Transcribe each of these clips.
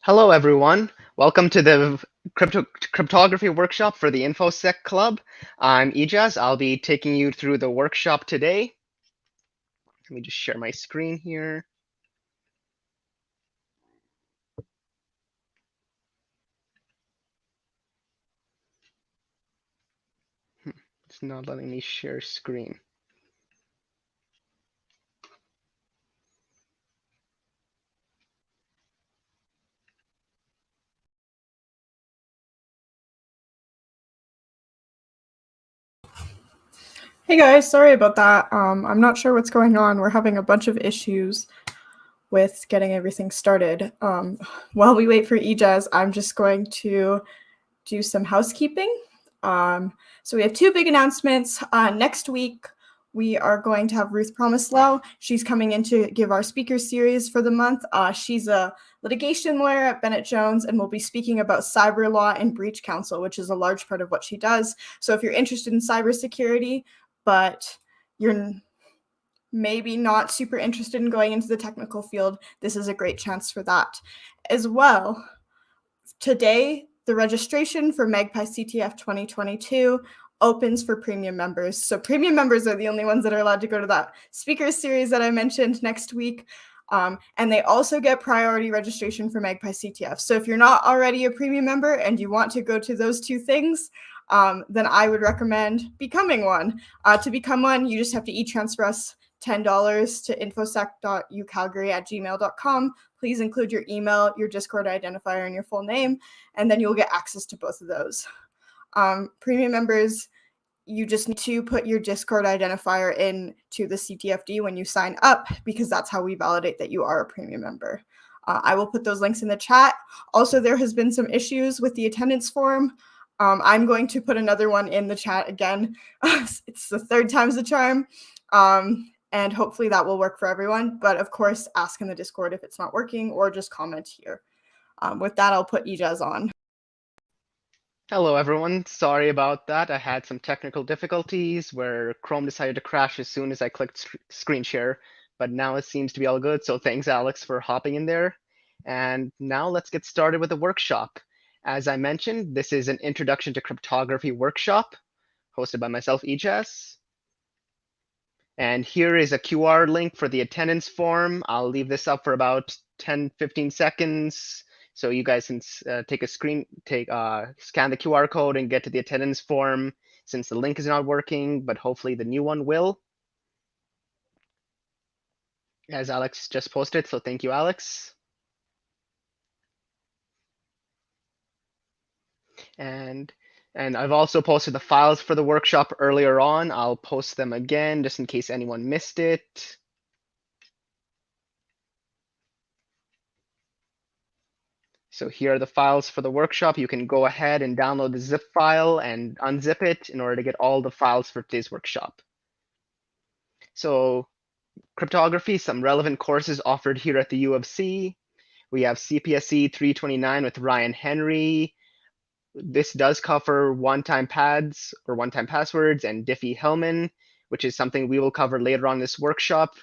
Hello, everyone. Welcome to the cryptography workshop for the InfoSec Club. I'm Ejaaz. I'll be taking you through the workshop today. Let me just share my screen here. It's not letting me share screen. Hey guys, sorry about that. I'm not sure what's going on. We're having a bunch of issues with getting everything started. While we wait for Ejaaz, I'm just going to do some housekeeping. So we have two big announcements. Next week, we are going to have Ruth Promislow. She's coming in to give our speaker series for the month. She's a litigation lawyer at Bennett Jones and will be speaking about cyber law and breach counsel, which is a large part of what she does. So if you're interested in cybersecurity, but you're maybe not super interested in going into the technical field, this is a great chance for that. As well, today, the registration for Magpie CTF 2022 opens for premium members. So premium members are the only ones that are allowed to go to that speaker series that I mentioned next week. And they also get priority registration for Magpie CTF. So if you're not already a premium member and you want to go to those two things, then I would recommend becoming one. To become one, you just have to e-transfer us $10 to infosec.ucalgary@gmail.com. Please include your email, your Discord identifier, and your full name, and then you'll get access to both of those. Premium members, you just need to put your Discord identifier into the CTFD when you sign up, because that's how we validate that you are a premium member. I will put those links in the chat. Also, there has been some issues with the attendance form. I'm going to put another one in the chat again. It's the third time's the charm. And hopefully that will work for everyone. But of course, ask in the Discord if it's not working, or just comment here. With that, I'll put Ejaaz on. Hello, everyone. Sorry about that. I had some technical difficulties where Chrome decided to crash as soon as I clicked screen share, but now it seems to be all good. So thanks, Alex, for hopping in there. And now let's get started with the workshop. As I mentioned, this is an Introduction to Cryptography workshop hosted by myself, Ejaaz. And here is a QR link for the attendance form. I'll leave this up for about 10-15 seconds so you guys can scan the QR code and get to the attendance form, since the link is not working, but hopefully the new one will, as Alex just posted. So thank you, Alex. And I've also posted the files for the workshop earlier on. I'll post them again just in case anyone missed it. So here are the files for the workshop. You can go ahead and download the zip file and unzip it in order to get all the files for today's workshop. So cryptography, some relevant courses offered here at the U of C. We have CPSC 329 with Ryan Henry. This does cover one-time pads or one-time passwords and Diffie-Hellman, which is something we will cover later on this workshop.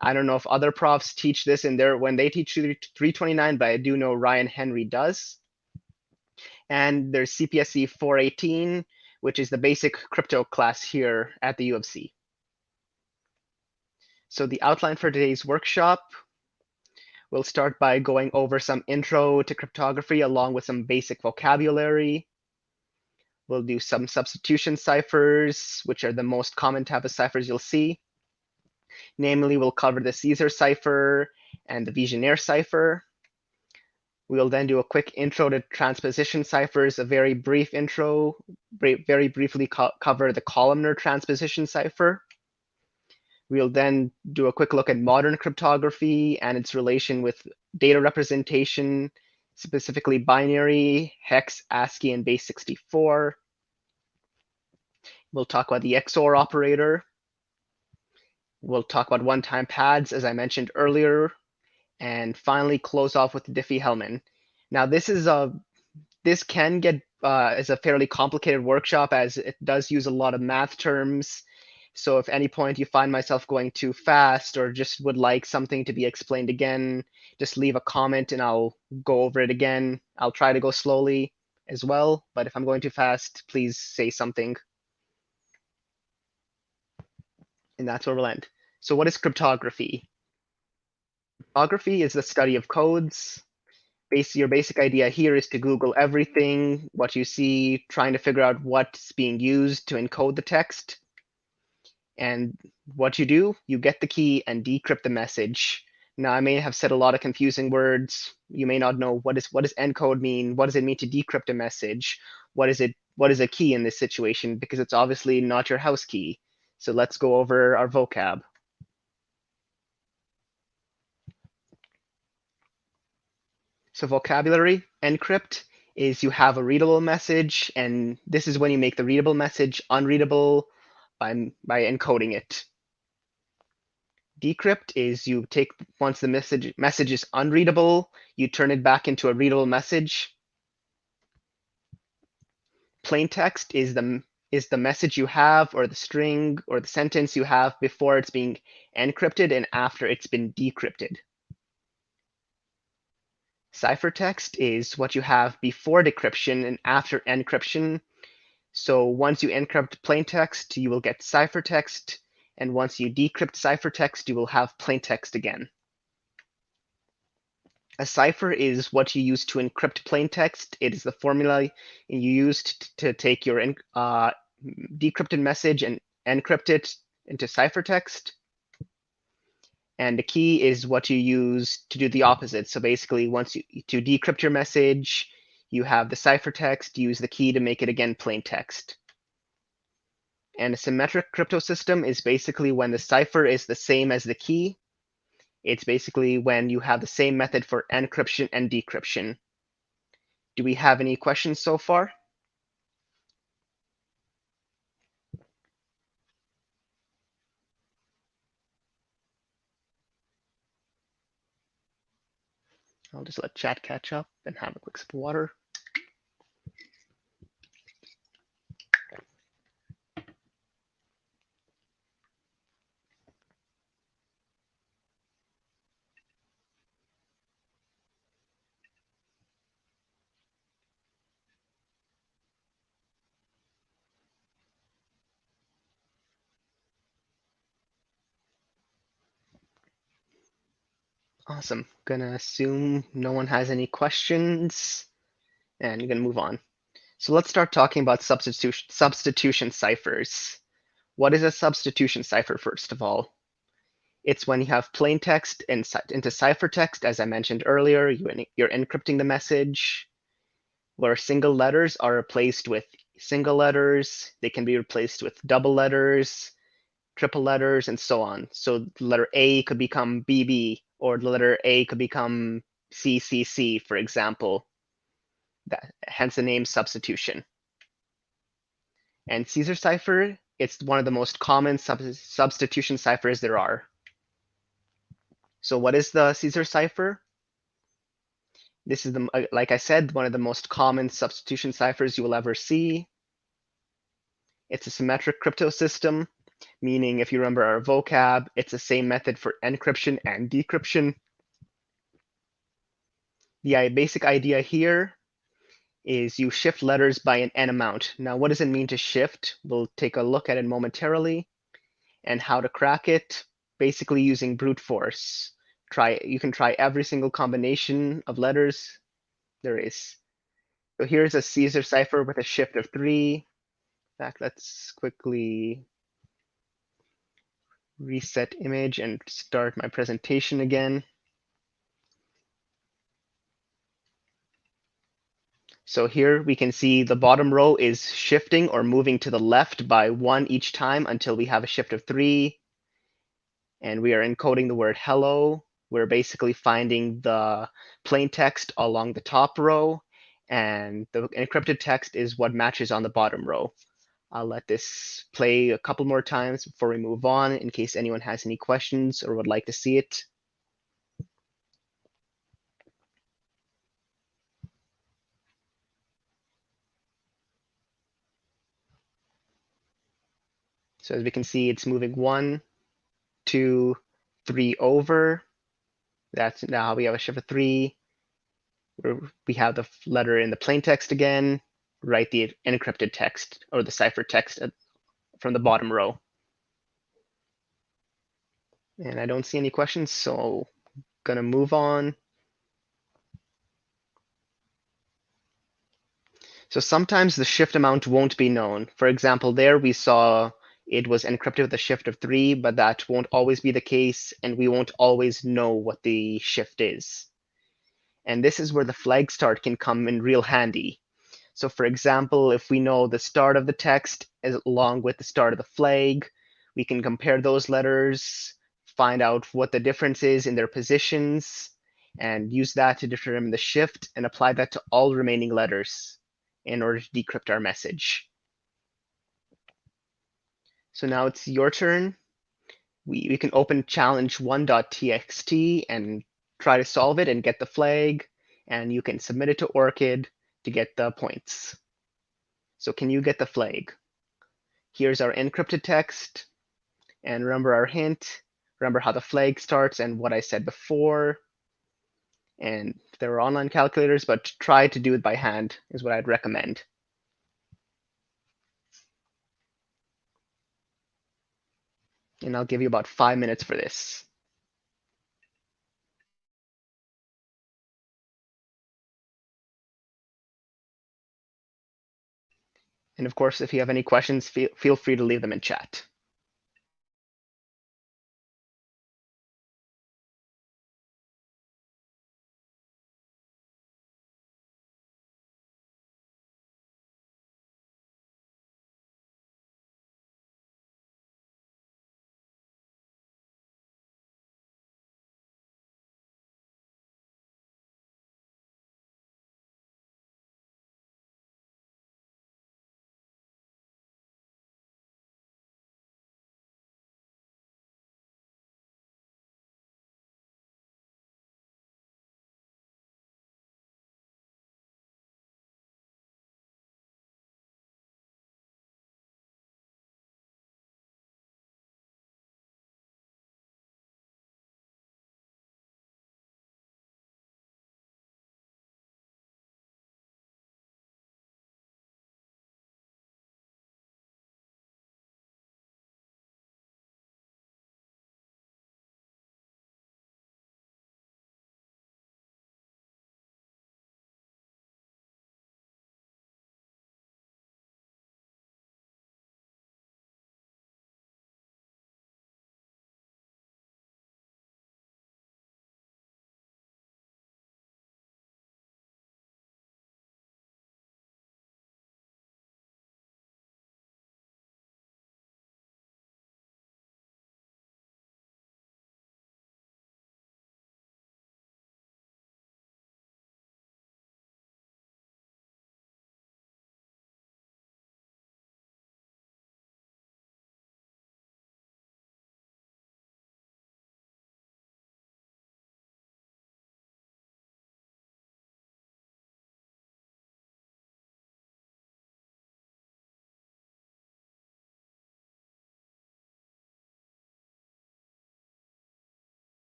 I don't know if other profs teach this when they teach 329, but I do know Ryan Henry does. And there's CPSC 418, which is the basic crypto class here at the U of C. So the outline for today's workshop, we'll start by going over some intro to cryptography along with some basic vocabulary. We'll do some substitution ciphers, which are the most common type of ciphers you'll see. Namely, we'll cover the Xor cipher and the Visionnaire cipher. We'll then do a quick intro to transposition ciphers, a very brief intro, very briefly cover the columnar transposition cipher. We'll then do a quick look at modern cryptography and its relation with data representation, specifically binary, hex, ASCII, and base 64. We'll talk about the Xor operator. We'll talk about one-time pads, as I mentioned earlier, and finally close off with Diffie-Hellman. Now, this can get as a fairly complicated workshop, as it does use a lot of math terms. So if at any point you find myself going too fast or just would like something to be explained again, just leave a comment and I'll go over it again. I'll try to go slowly as well, but if I'm going too fast, please say something. And that's where we'll end. So what is cryptography? Cryptography is the study of codes. Your basic idea here is to Google everything, what you see, trying to figure out what's being used to encode the text. And what you do, you get the key and decrypt the message. Now, I may have said a lot of confusing words. You may not know what does encode mean? What does it mean to decrypt a message? What is a key in this situation? Because it's obviously not your house key. So let's go over our vocab. So vocabulary, encrypt, is you have a readable message, and this is when you make the readable message unreadable by encoding it. Decrypt is you take, once the message is unreadable, you turn it back into a readable message. Plain text is the message you have, or the string, or the sentence you have before it's being encrypted and after it's been decrypted. Ciphertext is what you have before decryption and after encryption. So once you encrypt plain text, you will get ciphertext, and once you decrypt ciphertext, you will have plain text again. A cipher is what you use to encrypt plain text. It is the formula you used to take your decrypted message and encrypt it into ciphertext. And the key is what you use to do the opposite. So basically, to decrypt your message, you have the ciphertext, use the key to make it again plain text. And a symmetric crypto system is basically when the cipher is the same as the key. It's basically when you have the same method for encryption and decryption. Do we have any questions so far? I'll just let chat catch up and have a quick sip of water. Awesome. Gonna assume no one has any questions, and you're gonna move on. So let's start talking about substitution ciphers. What is a substitution cipher, first of all? It's when you have plain text into ciphertext, as I mentioned earlier. You're encrypting the message, where single letters are replaced with single letters. They can be replaced with double letters, triple letters, and so on. So the letter A could become BB, or the letter A could become CCC, for example. Hence the name substitution. And Caesar cipher, it's one of the most common substitution ciphers there are. So what is the Caesar cipher? This is, like I said, one of the most common substitution ciphers you will ever see. It's a symmetric crypto system, meaning if you remember our vocab, it's the same method for encryption and decryption. The basic idea here is you shift letters by an n amount. Now, what does it mean to shift? We'll take a look at it momentarily. And how to crack it, basically using brute force. You can try every single combination of letters there is. So here's a Caesar cipher with a shift of 3. In fact, let's quickly reset image and start my presentation again. So here we can see the bottom row is shifting or moving to the left by 1 each time until we have a shift of 3. And we are encoding the word hello. We're basically finding the plain text along the top row, and the encrypted text is what matches on the bottom row. I'll let this play a couple more times before we move on in case anyone has any questions or would like to see it. So as we can see, it's moving 1, 2, 3 over. That's now we have a shift of 3. We have the letter in the plain text again. Write the encrypted text or the ciphertext from the bottom row. And I don't see any questions, so I'm gonna move on. So sometimes the shift amount won't be known. For example, there we saw it was encrypted with a shift of 3, but that won't always be the case, and we won't always know what the shift is. And this is where the flag start can come in real handy. So for example, if we know the start of the text along with the start of the flag, we can compare those letters, find out what the difference is in their positions, and use that to determine the shift and apply that to all remaining letters in order to decrypt our message. So now it's your turn. We can open challenge1.txt and try to solve it and get the flag, and you can submit it to ORCID to get the points. So can you get the flag? Here's our encrypted text, and remember our hint. Remember how the flag starts and what I said before. And there are online calculators, but try to do it by hand is what I'd recommend. And I'll give you about 5 minutes for this. And of course, if you have any questions, feel free to leave them in chat.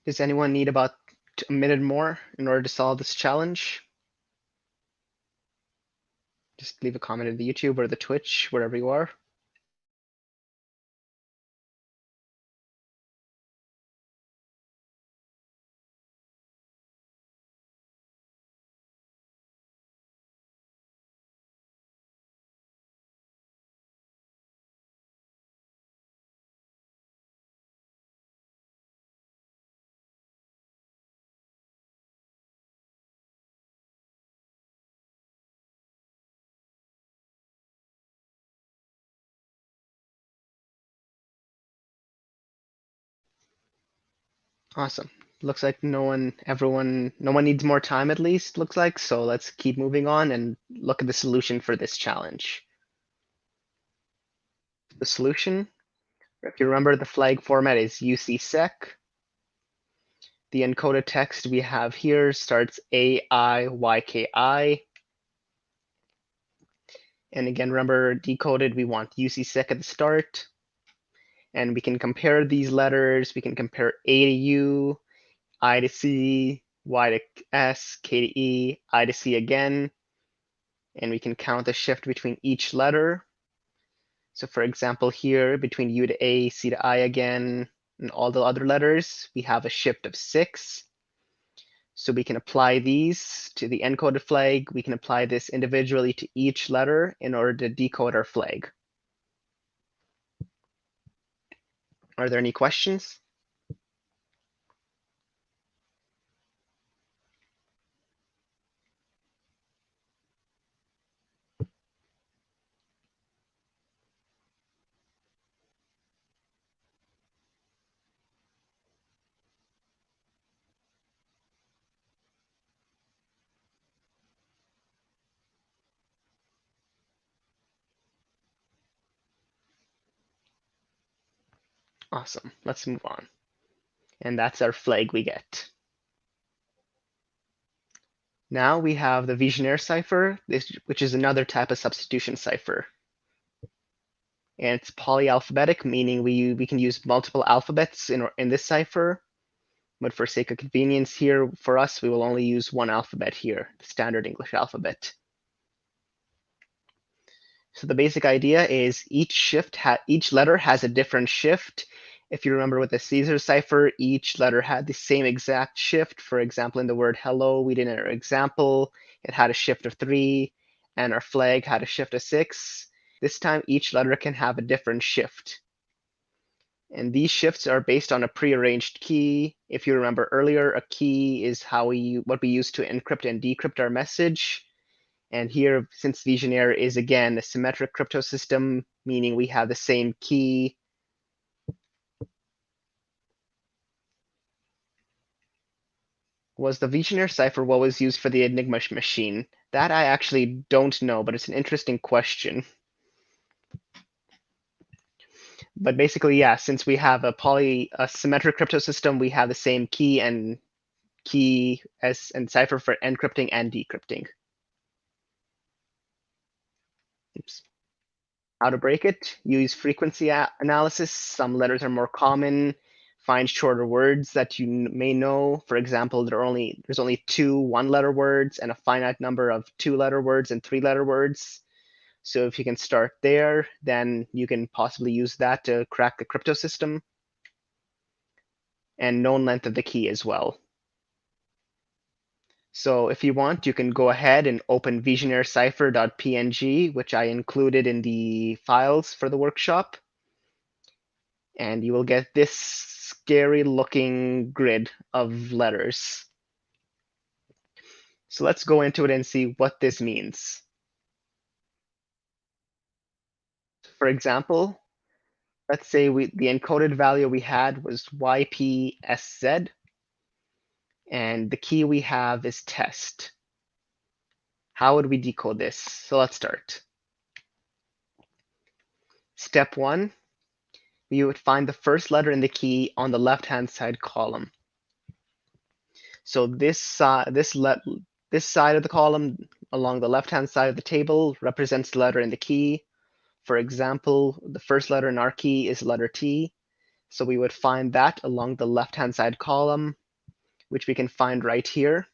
Does anyone need about a minute more in order to solve this challenge? Just leave a comment in the YouTube or the Twitch, wherever you are. Awesome. Looks like no one needs more time at least, looks like. So let's keep moving on and look at the solution for this challenge. The solution, if you remember, the flag format is UCSec. The encoded text we have here starts AIYKI. And again, remember, decoded, we want UCSec at the start. And we can compare these letters. We can compare A to U, I to C, Y to S, K to E, I to C again. And we can count the shift between each letter. So for example, here, between U to A, C to I again, and all the other letters, we have a shift of 6. So we can apply these to the encoded flag. We can apply this individually to each letter in order to decode our flag. Are there any questions? Awesome. Let's move on. And that's our flag we get. Now we have the Visionnaire Cipher, which is another type of substitution cipher. And it's polyalphabetic, meaning we can use multiple alphabets in this cipher. But for sake of convenience here, for us, we will only use one alphabet here, the standard English alphabet. So the basic idea is each letter has a different shift. If you remember with the Caesar cipher, each letter had the same exact shift. For example, in the word hello, we did in our example, it had a shift of 3, and our flag had a shift of 6. This time, each letter can have a different shift. And these shifts are based on a prearranged key. If you remember earlier, a key is what we use to encrypt and decrypt our message. And here, since Visionnaire is again a symmetric crypto system, meaning we have the same key. Was the Visionnaire cipher what was used for the Enigma machine? That I actually don't know, but it's an interesting question. But basically, yeah, since we have a symmetric crypto system, we have the same key and cipher for encrypting and decrypting. Oops. How to break it? Use frequency analysis. Some letters are more common. Find shorter words that you may know. For example, there's only 2 one-letter words and a finite number of 2-letter words and 3-letter words. So if you can start there, then you can possibly use that to crack the crypto system. And known length of the key as well. So if you want, you can go ahead and open visionnaire-cipher.png, which I included in the files for the workshop. And you will get this scary looking grid of letters. So let's go into it and see what this means. For example, let's say the encoded value we had was YPSZ, and the key we have is test. How would we decode this? So let's start. Step 1, we would find the first letter in the key on the left-hand side column. So this side of the column along the left-hand side of the table represents the letter in the key. For example, the first letter in our key is letter T. So we would find that along the left-hand side column, which we can find right here.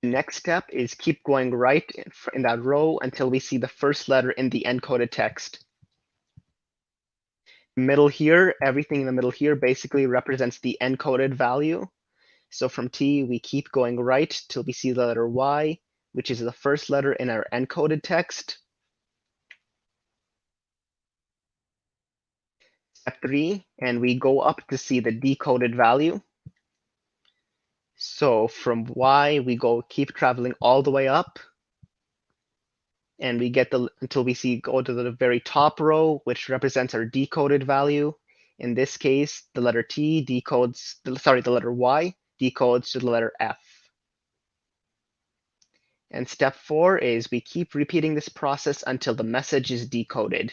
The next step is keep going right in that row until we see the first letter in the encoded text. Middle here, everything in the middle here basically represents the encoded value. So from T, we keep going right till we see the letter Y, which is the first letter in our encoded text. Step 3, and we go up to see the decoded value. So from Y, we keep traveling all the way up, and we get until we go to the very top row, which represents our decoded value. In this case, the letter T decodes, the letter Y decodes to the letter F. And step 4 is we keep repeating this process until the message is decoded.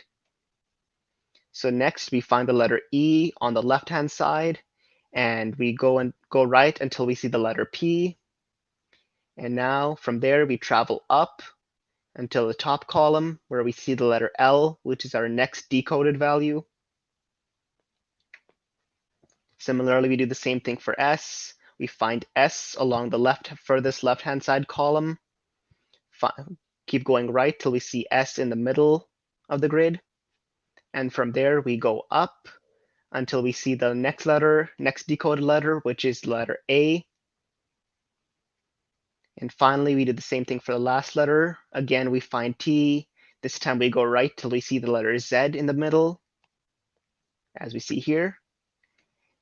So next we find the letter E on the left-hand side, and we go right until we see the letter P. And now from there we travel up until the top column where we see the letter L, which is our next decoded value. Similarly, we do the same thing for S. We find S along the furthest left-hand side column. Keep going right till we see S in the middle of the grid. And from there, we go up until we see the next decoded letter, which is the letter A. And finally, we do the same thing for the last letter. Again, we find T. This time we go right till we see the letter Z in the middle, as we see here.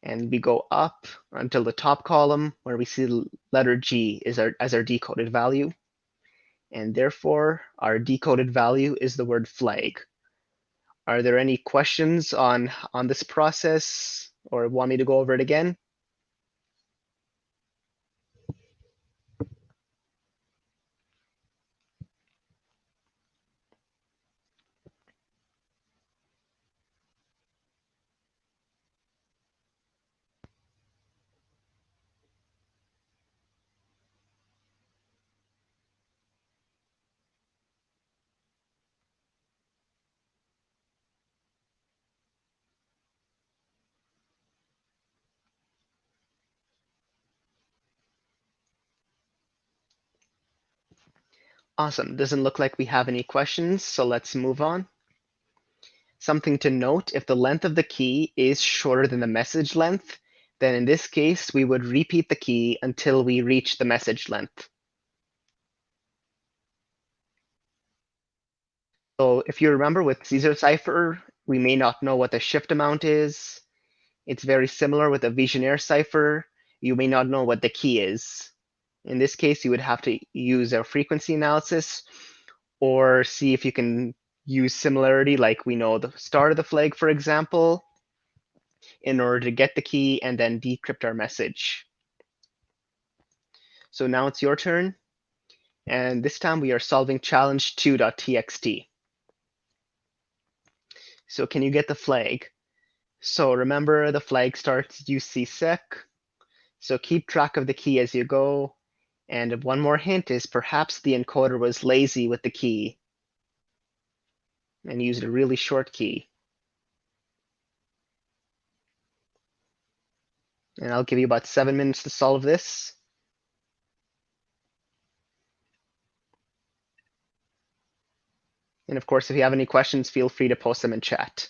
And we go up until the top column where we see the letter G as our decoded value. And therefore, our decoded value is the word flag. Are there any questions on this process, or want me to go over it again? Awesome. Doesn't look like we have any questions, so let's move on. Something to note, if the length of the key is shorter than the message length, then in this case, we would repeat the key until we reach the message length. So if you remember with Xor Cipher, we may not know what the shift amount is. It's very similar with a Visionnaire Cipher. You may not know what the key is. In this case, you would have to use a frequency analysis or see if you can use similarity, like we know the start of the flag, for example, in order to get the key and then decrypt our message. So now it's your turn. And this time we are solving challenge 2.txt. So can you get the flag? So remember, the flag starts UC_sec. So keep track of the key as you go. And one more hint is perhaps the encoder was lazy with the key and used a really short key. And I'll give you about 7 minutes to solve this. And of course, if you have any questions, feel free to post them in chat.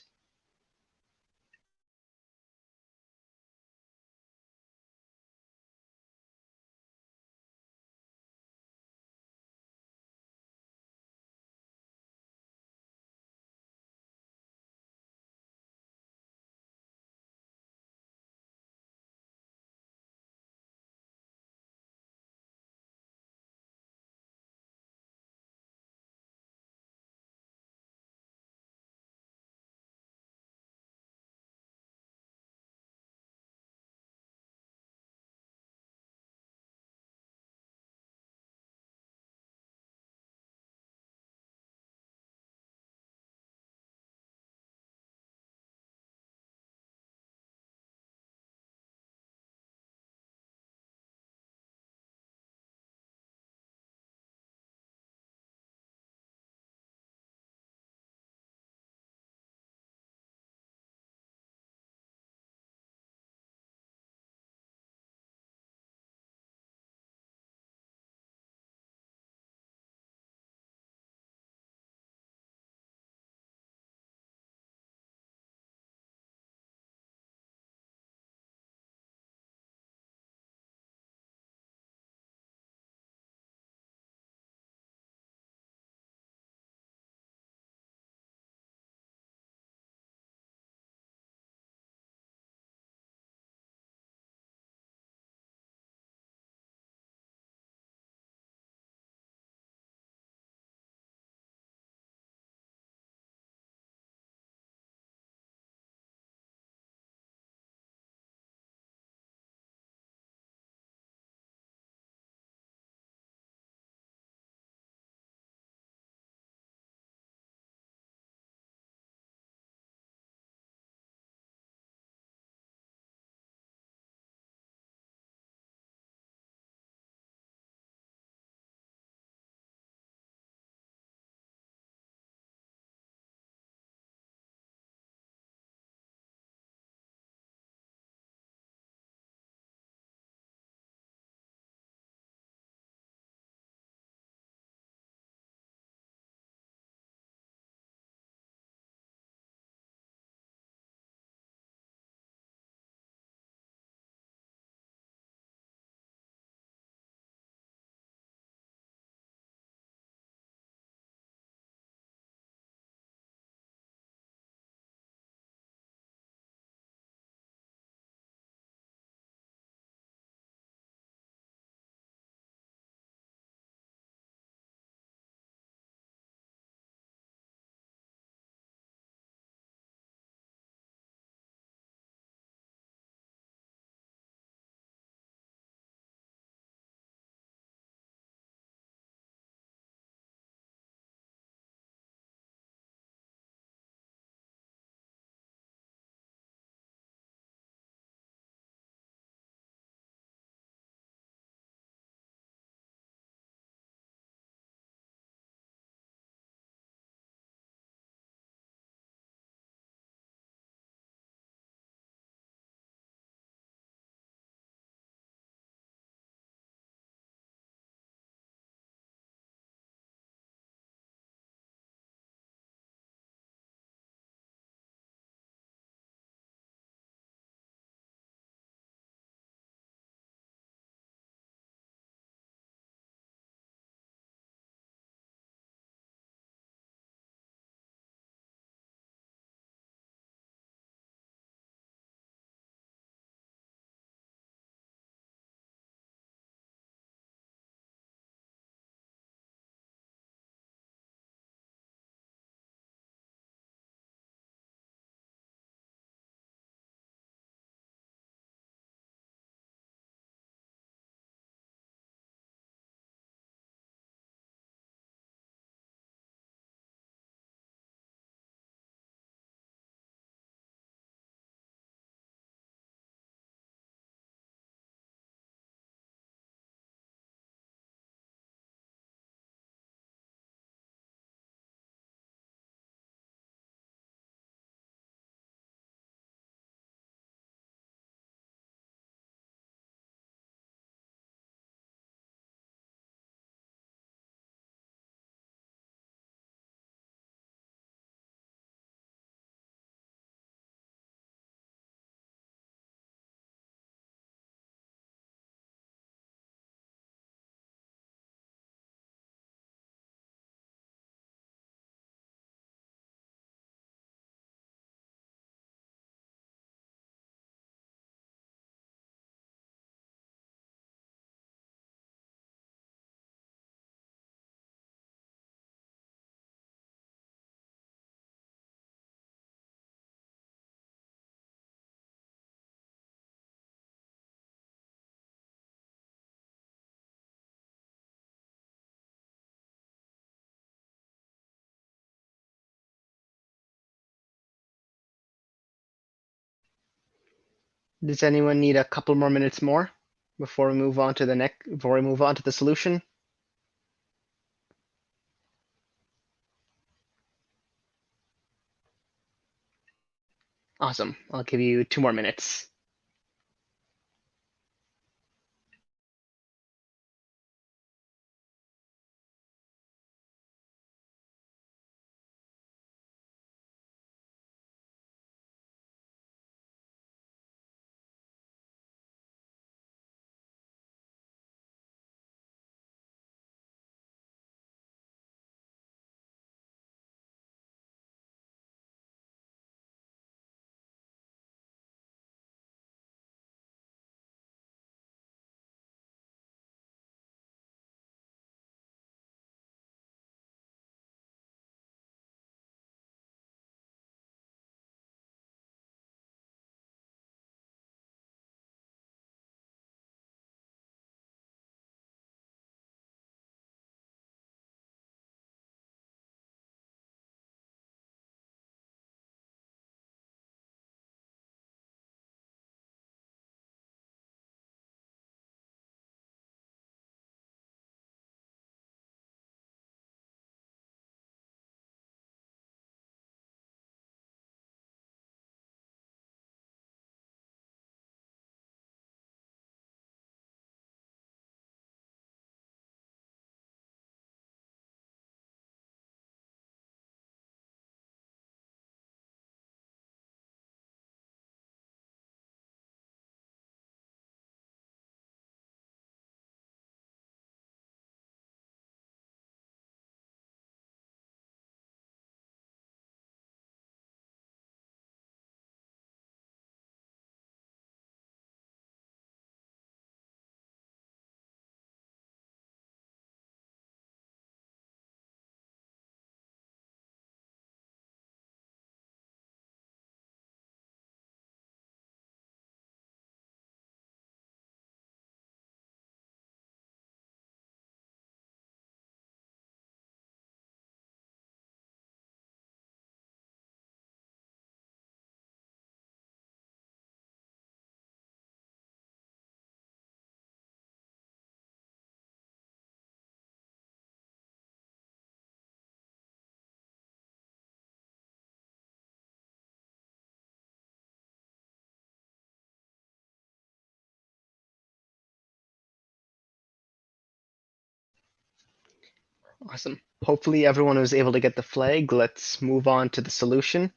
Does anyone need a couple more minutes more before we move on to the solution? Awesome. I'll give you 2 more minutes. Awesome. Hopefully everyone was able to get the flag. Let's move on to the solution.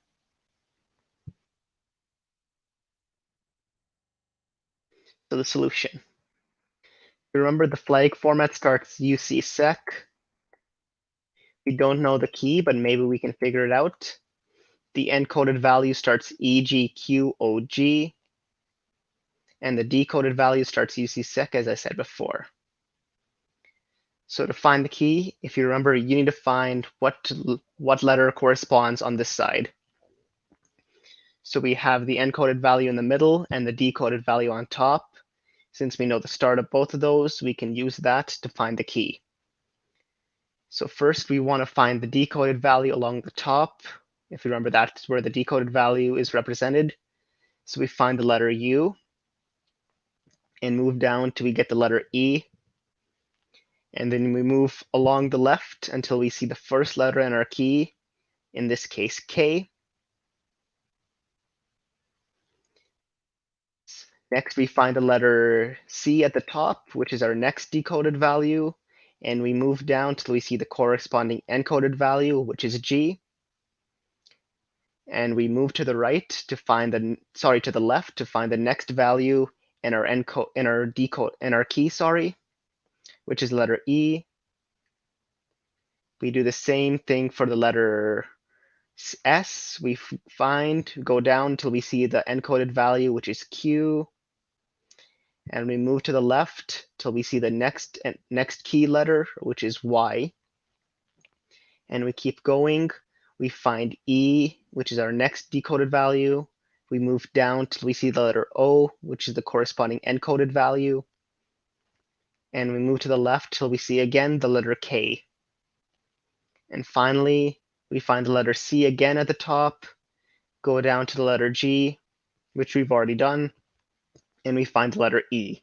So the solution. Remember the flag format starts UC_sec. We don't know the key, but maybe we can figure it out. The encoded value starts EGQOG, and the decoded value starts UC_sec, as I said before. So to find the key, if you remember, you need to find what letter corresponds on this side. So we have the encoded value in the middle and the decoded value on top. Since we know the start of both of those, we can use that to find the key. So first, we want to find the decoded value along the top. If you remember, that's where the decoded value is represented. So we find the letter U and move down till we get the letter E. And then we move along the left until we see the first letter in our key, in this case, K. Next, we find the letter C at the top, which is our next decoded value. And we move down till we see the corresponding encoded value, which is G. And we move to the right to find to the left to find the next value in our key, which is letter E. We do the same thing for the letter S. We go down until we see the encoded value, which is Q. And we move to the left till we see the next key letter, which is Y. And we keep going. We find E, which is our next decoded value. We move down till we see the letter O, which is the corresponding encoded value. And we move to the left till we see again the letter K. And finally, we find the letter C again at the top, go down to the letter G, which we've already done. and we find the letter E.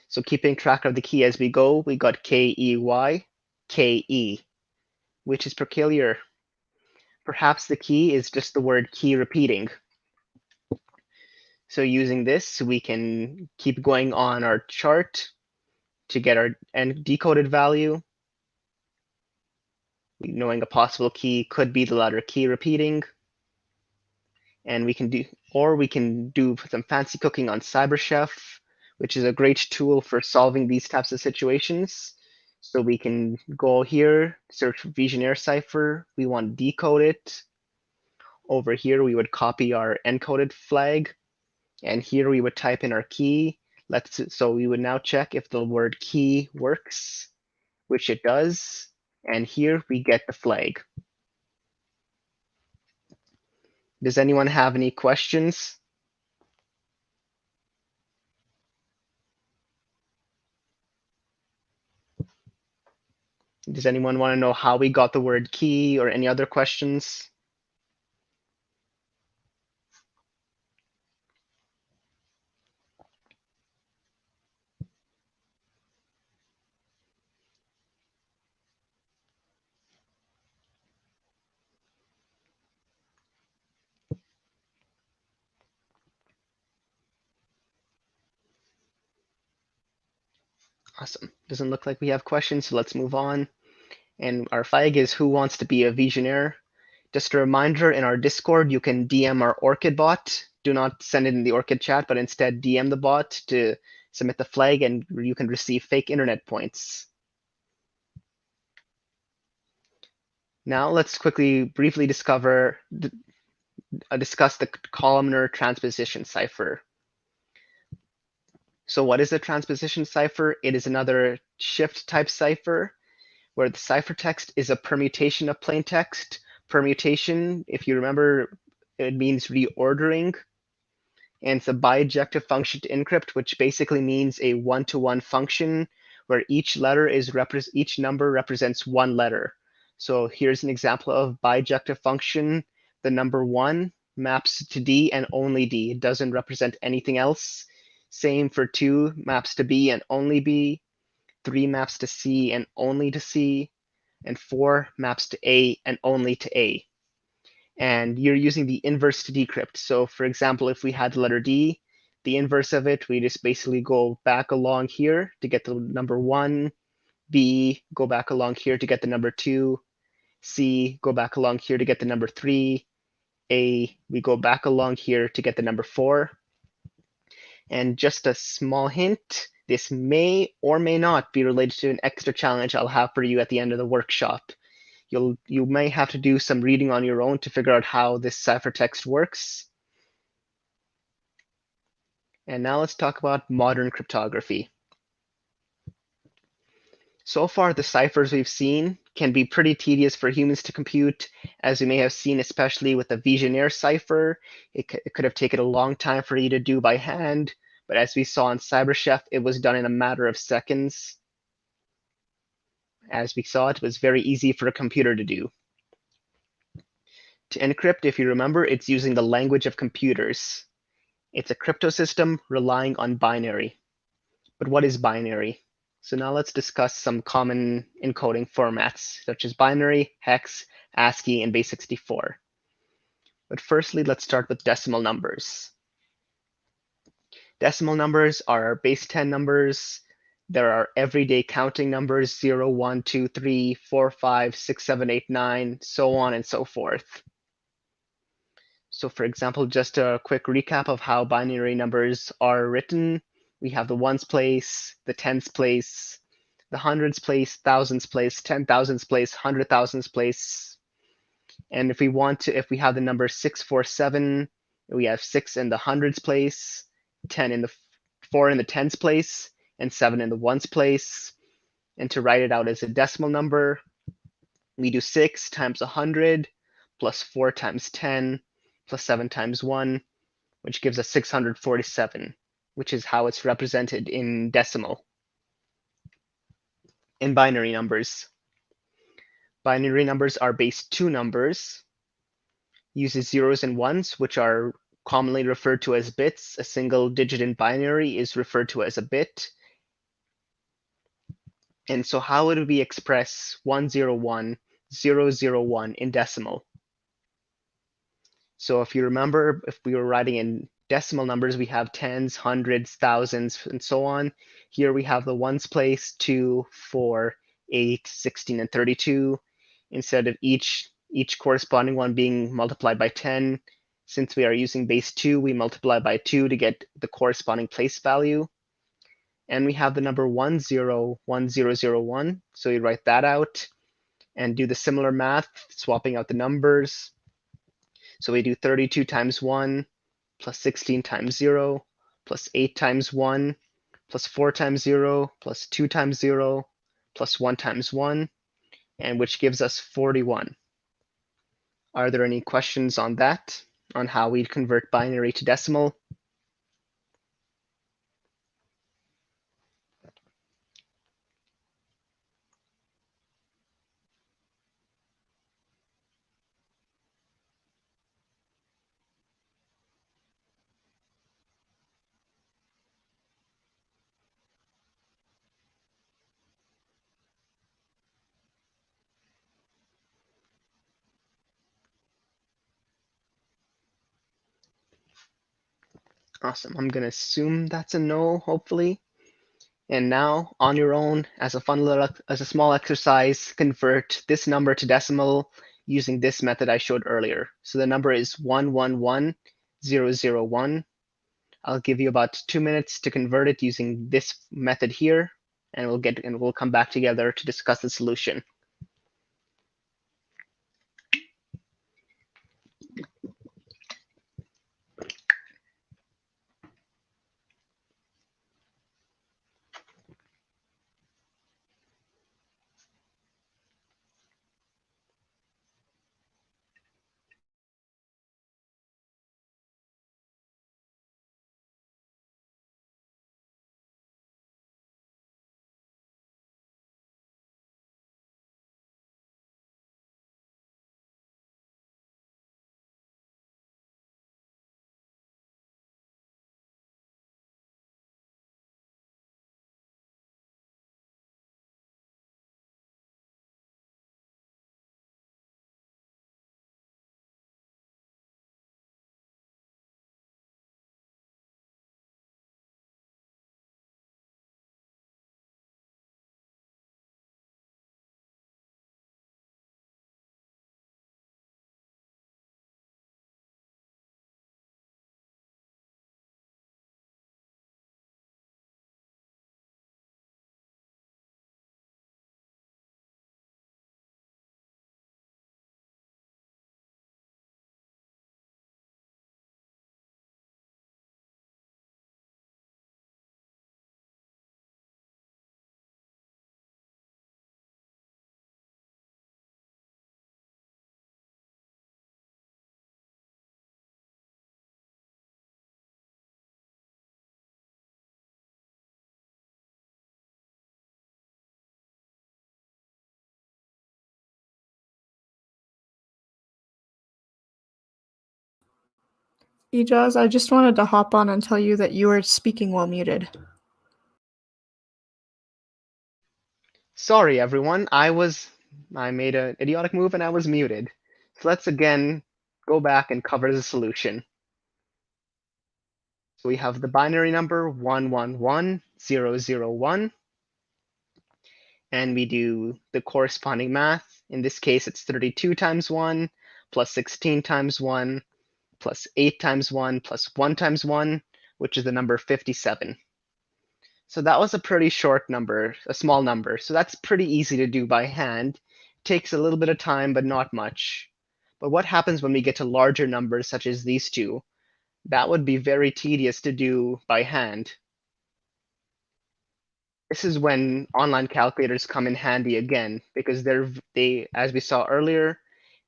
So keeping track of the key as we go, we got K-E-Y, K-E, which is peculiar. Perhaps the key is just the word key repeating. So using this, we can keep going on our chart to get our decoded value. Knowing a possible key could be the letter key repeating. And we can do some fancy cooking on CyberChef, which is a great tool for solving these types of situations. So we can go here, search for Visionnaire Cipher. We want to decode it. Over here, we would copy our encoded flag. And here we would type in our key. So we would now check if the word key works, which it does. And here we get the flag. Does anyone have any questions? Does anyone want to know how we got the word key or any other questions? Awesome. Doesn't look like we have questions, so let's move on. And our flag is who wants to be a Visionnaire. Just a reminder, in our Discord, you can DM our Orchid bot. Do not send it in the Orchid chat, but instead DM the bot to submit the flag, and you can receive fake internet points. Now let's briefly discuss the columnar transposition cipher. So what is a transposition cipher? It is another shift type cipher where the ciphertext is a permutation of plain text. Permutation, if you remember, it means reordering. And it's a bijective function to encrypt, which basically means a one-to-one function where each number represents one letter. So here's an example of bijective function. The number 1 maps to D and only D. It doesn't represent anything else. Same for 2 maps to B and only B. 3 maps to C and only to C. And 4 maps to A and only to A. And you're using the inverse to decrypt. So for example, if we had the letter D, the inverse of it, we just basically go back along here to get the number 1, B, go back along here to get the number 2, C, go back along here to get the number 3, A, we go back along here to get the number 4. And just a small hint, this may or may not be related to an extra challenge I'll have for you at the end of the workshop. You may have to do some reading on your own to figure out how this ciphertext works. And now let's talk about modern cryptography. So far, the ciphers we've seen can be pretty tedious for humans to compute, as we may have seen, especially with the Visionnaire Cipher. It could have taken a long time for you to do by hand, but as we saw in CyberChef, it was done in a matter of seconds. As we saw, it was very easy for a computer to do. To encrypt, if you remember, it's using the language of computers. It's a crypto system relying on binary. But what is binary? So now let's discuss some common encoding formats, such as binary, hex, ASCII, and base64. But firstly, let's start with decimal numbers. Decimal numbers are our base 10 numbers. There are everyday counting numbers, 0, 1, 2, 3, 4, 5, 6, 7, 8, 9, so on and so forth. So for example, just a quick recap of how binary numbers are written. We have the ones place, the tens place, the hundreds place, thousands place, 10,000s place, 100,000s place. And if we have the number 647, we have 6 in the hundreds place, 4 in the tens place, and 7 in the ones place. And to write it out as a decimal number, we do 6 times 100 plus 4 times 10 plus 7 times 1, which gives us 647, which is how it's represented in decimal. In binary numbers. Binary numbers are base 2 numbers, uses zeros and ones, which are commonly referred to as bits. A single digit in binary is referred to as a bit. And so how would we express 101,001 in decimal? So if you remember, if we were writing in decimal numbers, we have tens, hundreds, thousands, and so on. Here we have the ones place, 2, 4, 8, 16, and 32. Instead of each corresponding one being multiplied by 10, since we are using base 2, we multiply by 2 to get the corresponding place value. And we have the number 101001. So you write that out and do the similar math, swapping out the numbers. So we do 32 times 1 plus 16 times 0 plus 8 times 1 plus 4 times 0 plus 2 times 0 plus 1 times 1, and which gives us 41. Are there any questions on that, on how we convert binary to decimal? Awesome. I'm going to assume that's a no, hopefully. And now, on your own, as a small exercise, convert this number to decimal using this method I showed earlier. So the number is 111001. I'll give you about 2 minutes to convert it using this method here, and we'll come back together to discuss the solution. Ejaaz, I just wanted to hop on and tell you that you are speaking while muted. Sorry, everyone. I made an idiotic move and I was muted. So let's again go back and cover the solution. So we have the binary number 111001, and we do the corresponding math. In this case, it's 32 times 1 plus 16 times 1 plus 8 times 1 plus 1 times 1, which is the number 57. So that was a pretty short number, a small number. So that's pretty easy to do by hand. It takes a little bit of time, but not much. But what happens when we get to larger numbers, such as these two? That would be very tedious to do by hand. This is when online calculators come in handy again, because they, as we saw earlier,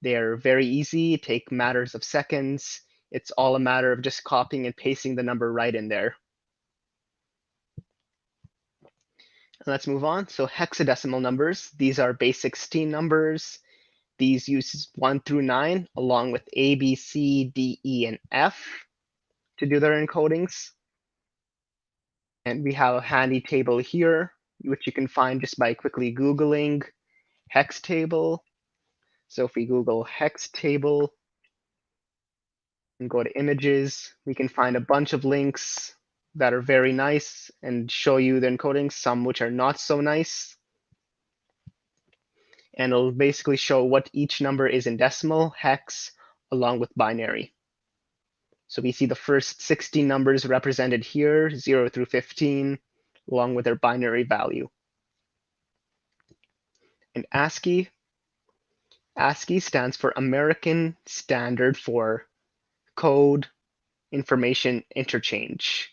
they are very easy, take matters of seconds. It's all a matter of just copying and pasting the number right in there. Let's move on. So hexadecimal numbers, these are base 16 numbers. These use 1 through 9, along with A, B, C, D, E, and F. to do their encodings. And we have a handy table here, which you can find just by quickly Googling hex table. So if we Google hex table and go to images, we can find a bunch of links that are very nice and show you the encodings, some which are not so nice. And it'll basically show what each number is in decimal, hex, along with binary. So we see the first 16 numbers represented here, 0 through 15, along with their binary value. And ASCII stands for American Standard for Code Information Interchange.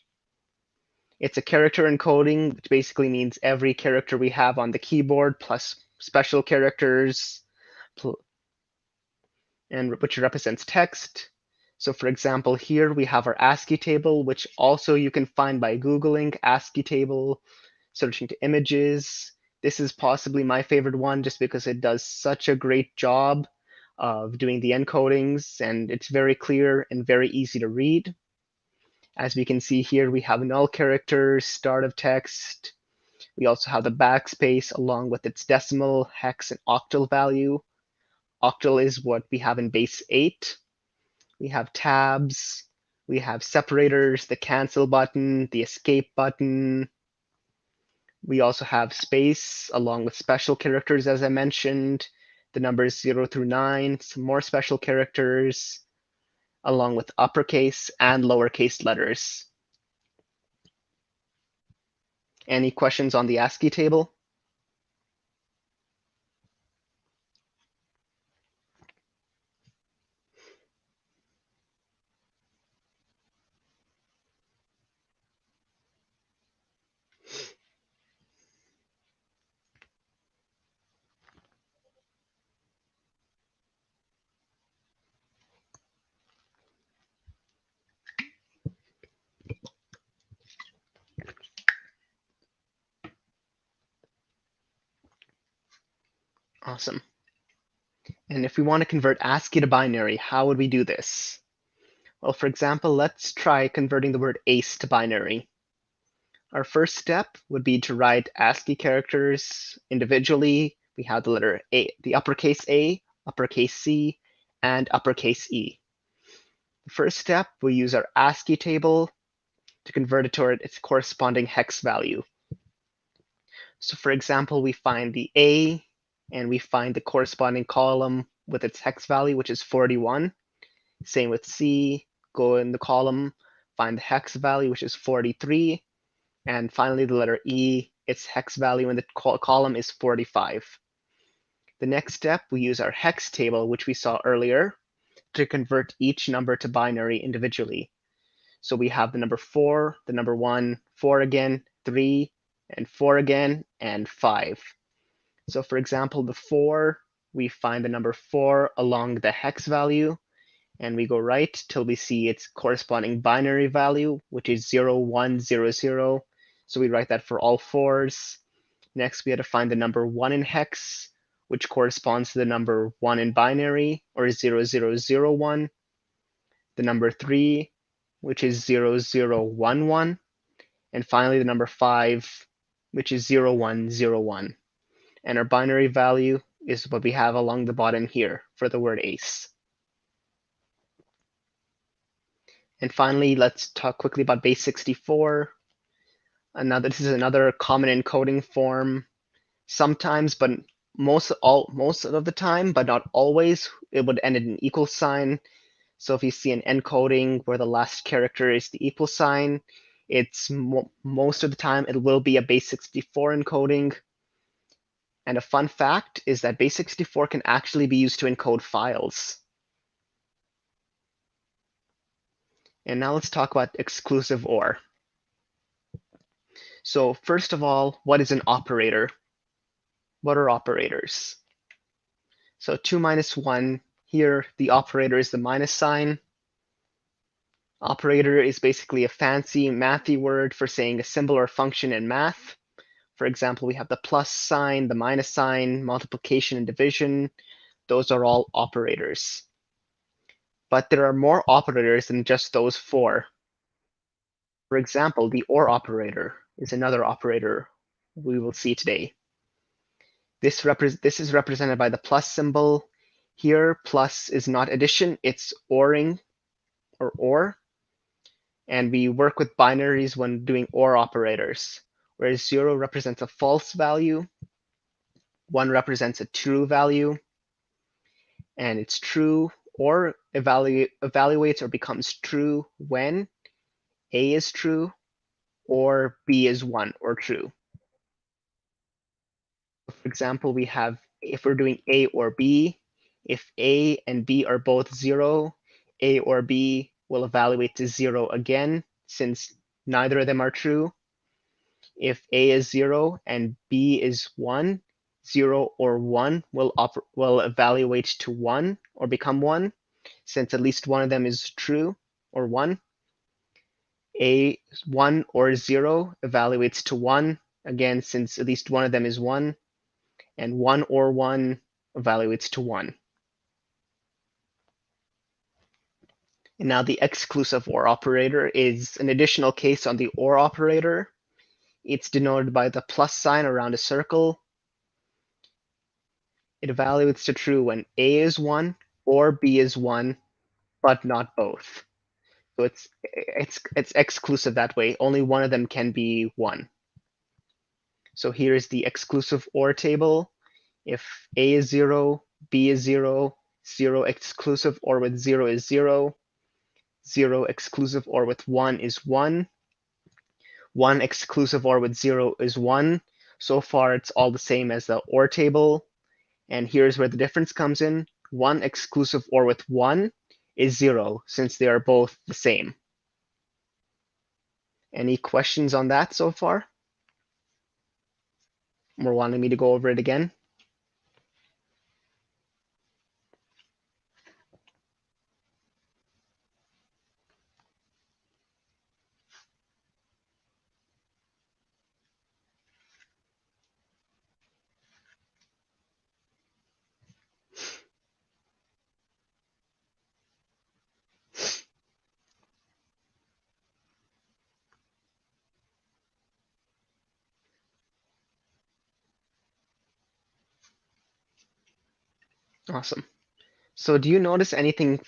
It's a character encoding, which basically means every character we have on the keyboard plus special characters, and which represents text. So for example, here we have our ASCII table, which also you can find by Googling ASCII table, searching to images. This is possibly my favorite one just because it does such a great job of doing the encodings, and it's very clear and very easy to read. As we can see here, we have null characters, start of text. We also have the backspace along with its decimal, hex, and octal value. Octal is what we have in base 8. We have tabs. We have separators, the cancel button, the escape button. We also have space along with special characters, as I mentioned. The numbers 0 through 9, some more special characters, along with uppercase and lowercase letters. Any questions on the ASCII table? Awesome. And if we want to convert ASCII to binary, how would we do this? Well, for example, let's try converting the word ace to binary. Our first step would be to write ASCII characters individually. We have the letter A, the uppercase A, uppercase C, and uppercase E. The first step, we use our ASCII table to convert it to its corresponding hex value. So for example, we find the A, and we find the corresponding column with its hex value, which is 41. Same with C, go in the column, find the hex value, which is 43. And finally, the letter E, its hex value in the column is 45. The next step, we use our hex table, which we saw earlier, to convert each number to binary individually. So we have the number 4, the number 1, 4 again, 3, and 4 again, and 5. So for example, the 4, we find the number 4 along the hex value, and we go right till we see its corresponding binary value, which is 0, 1, 0, 0. So we write that for all 4s. Next, we had to find the number 1 in hex, which corresponds to the number 1 in binary, or 0, 0, 0, 1. The number 3, which is 0, 0, 1, 1. And finally, the number 5, which is 0, 1, 0, 1. And our binary value is what we have along the bottom here for the word ace. And finally, let's talk quickly about base 64. This is another common encoding form. Sometimes, but most of the time, but not always, it would end in an equal sign. So if you see an encoding where the last character is the equal sign, it's most of the time it will be a base 64 encoding. And a fun fact is that base 64 can actually be used to encode files. And now let's talk about exclusive OR. So first of all, what is an operator? What are operators? So 2 minus 1, here the operator is the minus sign. Operator is basically a fancy mathy word for saying a symbol or function in math. For example, we have the plus sign, the minus sign, multiplication and division. Those are all operators. But there are more operators than just those 4. For example, the OR operator is another operator we will see today. This is represented by the plus symbol. Here, plus is not addition, it's ORing, or OR. And we work with binaries when doing OR operators, whereas 0 represents a false value, 1 represents a true value, and it's true or evaluates or becomes true when A is true or B is 1 or true. For example, we have, if we're doing A or B, if A and B are both 0, A or B will evaluate to 0 again, since neither of them are true. If A is 0 and B is 1, 0 or 1 will evaluate to 1 or become 1, since at least one of them is true or 1. A 1 or 0 evaluates to 1, again, since at least one of them is 1. And 1 or 1 evaluates to 1. And now the exclusive OR operator is an additional case on the OR operator. It's denoted by the plus sign around a circle. It evaluates to true when A is 1 or B is 1, but not both. So it's exclusive that way. Only one of them can be 1. So here is the exclusive OR table. If A is 0, B is 0, 0 exclusive OR with 0 is 0, 0 exclusive OR with 1 is 1, 1 exclusive OR with 0 is 1. So far, it's all the same as the OR table. And here's where the difference comes in. 1 exclusive OR with 1 is 0, since they are both the same. Any questions on that so far? Or wanting me to go over it again? Awesome. So do you notice anything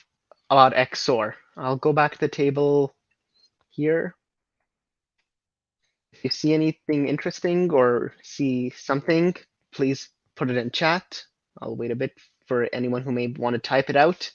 about XOR? I'll go back to the table here. If you see anything interesting or see something, please put it in chat. I'll wait a bit for anyone who may want to type it out.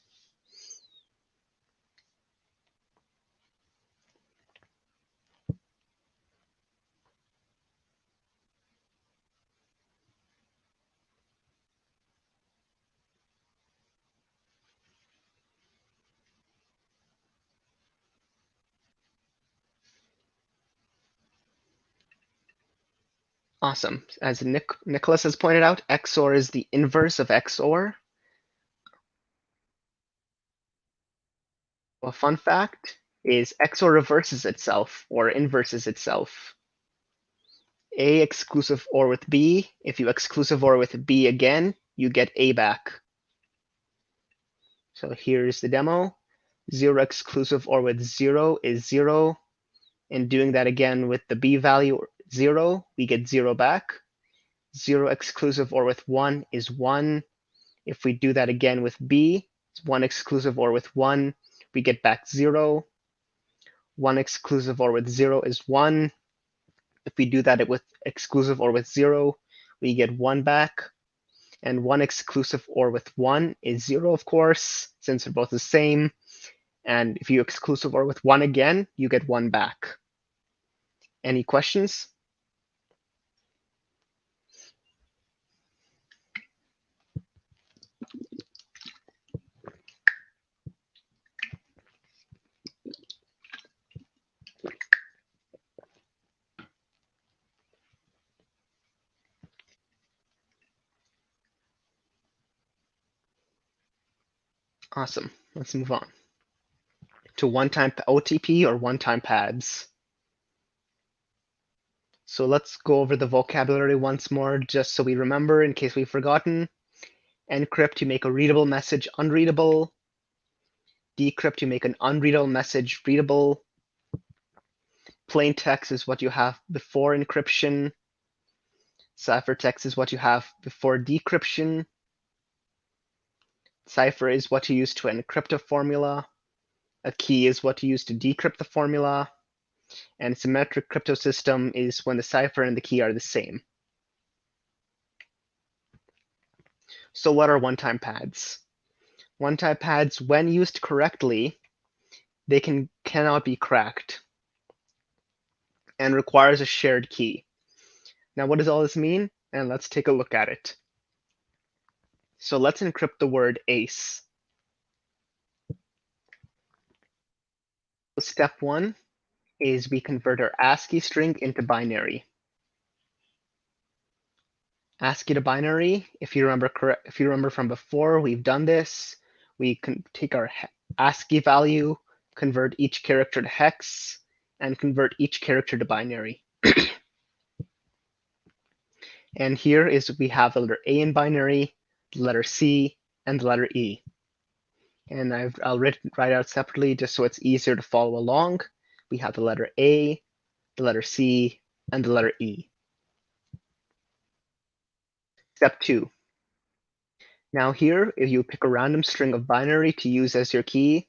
Awesome. As Nicholas has pointed out, XOR is the inverse of XOR. A fun fact is XOR reverses itself or inverses itself. A exclusive OR with B. If you exclusive OR with B again, you get A back. So here's the demo. 0 exclusive OR with 0 is 0. And doing that again with the B value 0, we get 0 back. 0 exclusive OR with 1 is 1. If we do that again with B, 1 exclusive OR with 1, we get back 0. 1 exclusive OR with 0 is 1. If we do that with exclusive OR with 0, we get 1 back. And 1 exclusive OR with 1 is 0, of course, since they're both the same. And if you exclusive OR with 1 again, you get 1 back. Any questions? Awesome. Let's move on to one-time OTP or one-time pads. So let's go over the vocabulary once more, just so we remember in case we've forgotten. Encrypt, you make a readable message unreadable. Decrypt, you make an unreadable message readable. plain text is what you have before encryption. Ciphertext is what you have before decryption. Cipher is what you use to encrypt a formula. A key is what you use to decrypt the formula. And symmetric crypto system is when the cipher and the key are the same. So what are one-time pads? One-time pads, when used correctly, they cannot be cracked and requires a shared key. Now, what does all this mean? And let's take a look at it. So let's encrypt the word ace. Step 1 is we convert our ASCII string into binary. ASCII to binary, if you remember from before, we've done this. We can take our ASCII value, convert each character to hex, and convert each character to binary. And here is we have the letter A in binary, the letter C, and the letter E. And I'll write out separately just so it's easier to follow along. We have the letter A, the letter C, and the letter E. Step 2. Now here, if you pick a random string of binary to use as your key,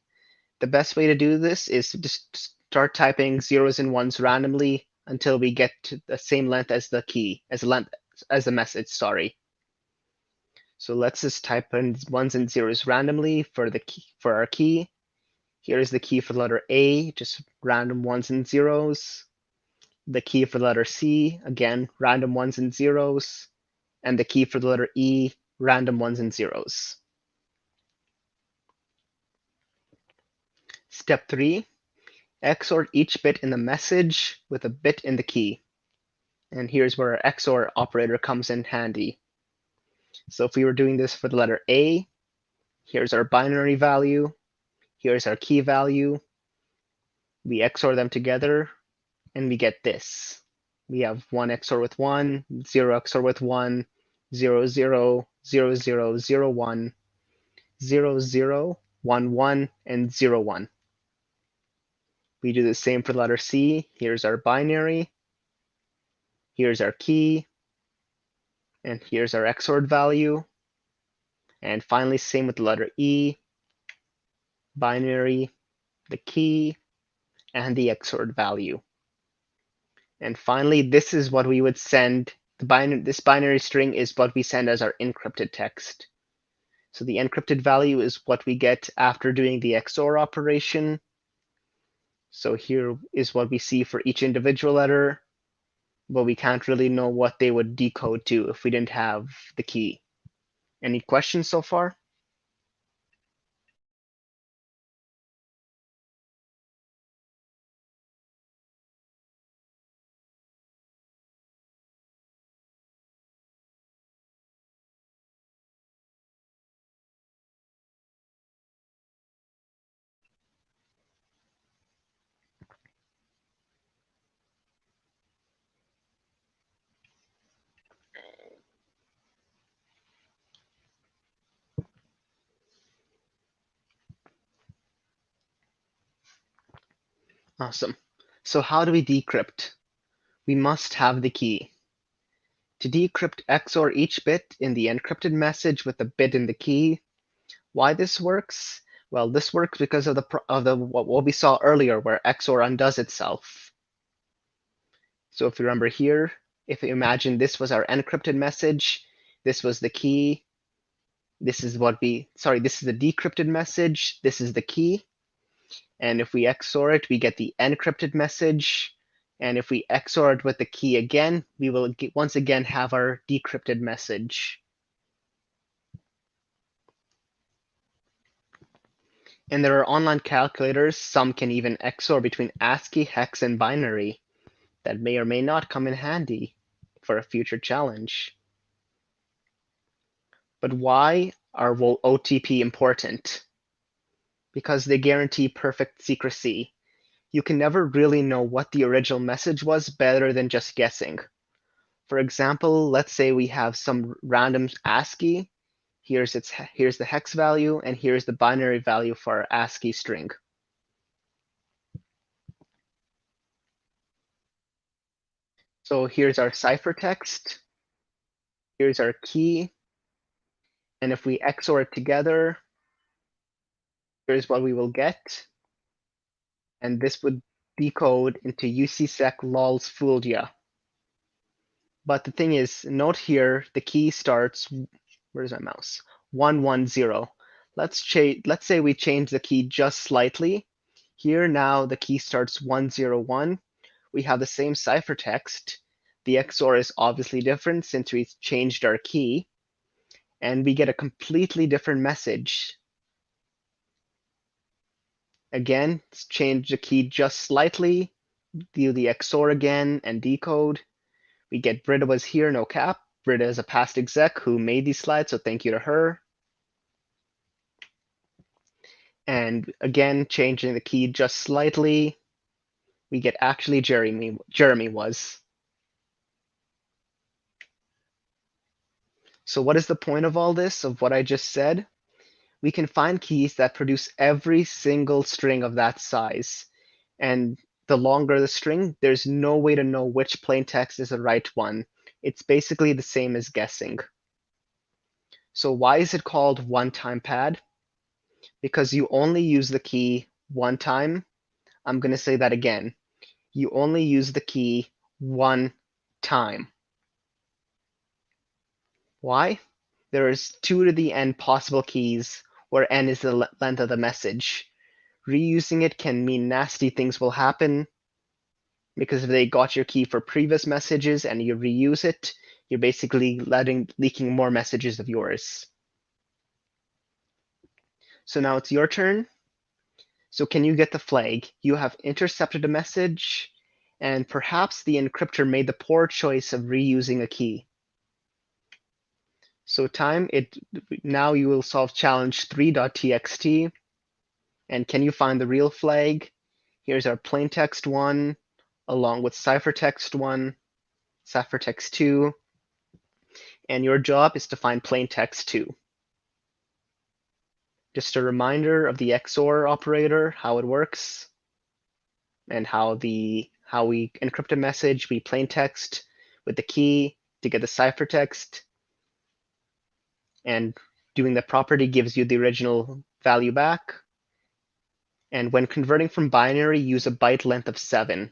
the best way to do this is to just start typing zeros and ones randomly until we get to the same length as the key, as the message, sorry. So let's just type in ones and zeros randomly for our key. Here is the key for the letter A, just random ones and zeros. The key for the letter C, again, random ones and zeros. And the key for the letter E, random ones and zeros. Step 3, XOR each bit in the message with a bit in the key. And here's where our XOR operator comes in handy. So if we were doing this for the letter A, here's our binary value, here's our key value. We XOR them together, and we get this. We have 1 XOR with 1, 0 XOR with 1, 0, 0, 0, 0, 0, 1, 0, 0, 1, 1, and 0, 1. We do the same for the letter C. Here's our binary. Here's our key. And here's our XORed value. And finally, same with the letter E, binary, the key, and the XORed value. And finally, this is what we would send. This binary string is what we send as our encrypted text. So the encrypted value is what we get after doing the XOR operation. So here is what we see for each individual letter, but we can't really know what they would decode to if we didn't have the key. Any questions so far? Awesome. So how do we decrypt? We must have the key. To decrypt XOR each bit in the encrypted message with a bit in the key. Why this works? Well, this works because of what we saw earlier, where XOR undoes itself. So if you remember here, if you imagine this was our encrypted message, this was the key. This is the decrypted message. This is the key. And if we XOR it, we get the encrypted message. And if we XOR it with the key again, we will once again have our decrypted message. And there are online calculators. Some can even XOR between ASCII, hex, and binary. That may or may not come in handy for a future challenge. But why are OTP important? Because they guarantee perfect secrecy. You can never really know what the original message was better than just guessing. For example, let's say we have some random ASCII. Here's the hex value, and here's the binary value for our ASCII string. So here's our ciphertext. Here's our key. And if we XOR it together, here's what we will get. And this would decode into UCSec lols fooled ya. But the thing is, note here, the key starts, where's my mouse? 110. Let's say we change the key just slightly. Here now the key starts 101. We have the same ciphertext. The XOR is obviously different since we changed our key. And we get a completely different message. Again, change the key just slightly, do the XOR again, and decode. We get Britta was here, no cap. Britta is a past exec who made these slides, so thank you to her. And again, changing the key just slightly, we get actually Jeremy was. So what is the point of all this, of what I just said? We can find keys that produce every single string of that size. And the longer the string, there's no way to know which plaintext is the right one. It's basically the same as guessing. So why is it called one-time pad? Because you only use the key one time. I'm going to say that again. You only use the key one time. Why? There is 2 to the n possible keys, where n is the length of the message. Reusing it can mean nasty things will happen, because if they got your key for previous messages and you reuse it, you're basically leaking more messages of yours. So now it's your turn. So can you get the flag? You have intercepted a message, and perhaps the encryptor made the poor choice of reusing a key. So now you will solve challenge 3.txt. And can you find the real flag? Here's our plaintext 1, along with ciphertext 1, ciphertext 2, and your job is to find plaintext 2. Just a reminder of the Xor operator, how it works, and how we encrypt a message, we plaintext with the key to get the ciphertext, and doing the property gives you the original value back. And when converting from binary, use a byte length of 7.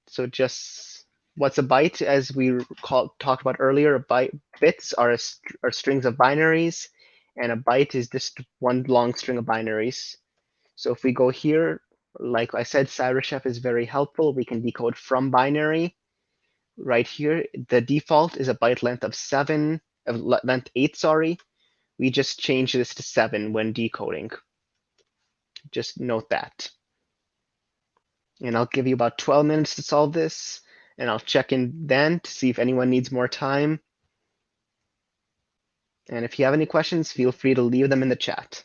So just what's a byte? As we talked about earlier, bits are strings of binaries, and a byte is just one long string of binaries. So if we go here, like I said, CyberChef is very helpful. We can decode from binary. Right here, the default is a byte length of 7, length 8, sorry. We just change this to 7 when decoding. Just note that. And I'll give you about 12 minutes to solve this, and I'll check in then to see if anyone needs more time. And if you have any questions, feel free to leave them in the chat.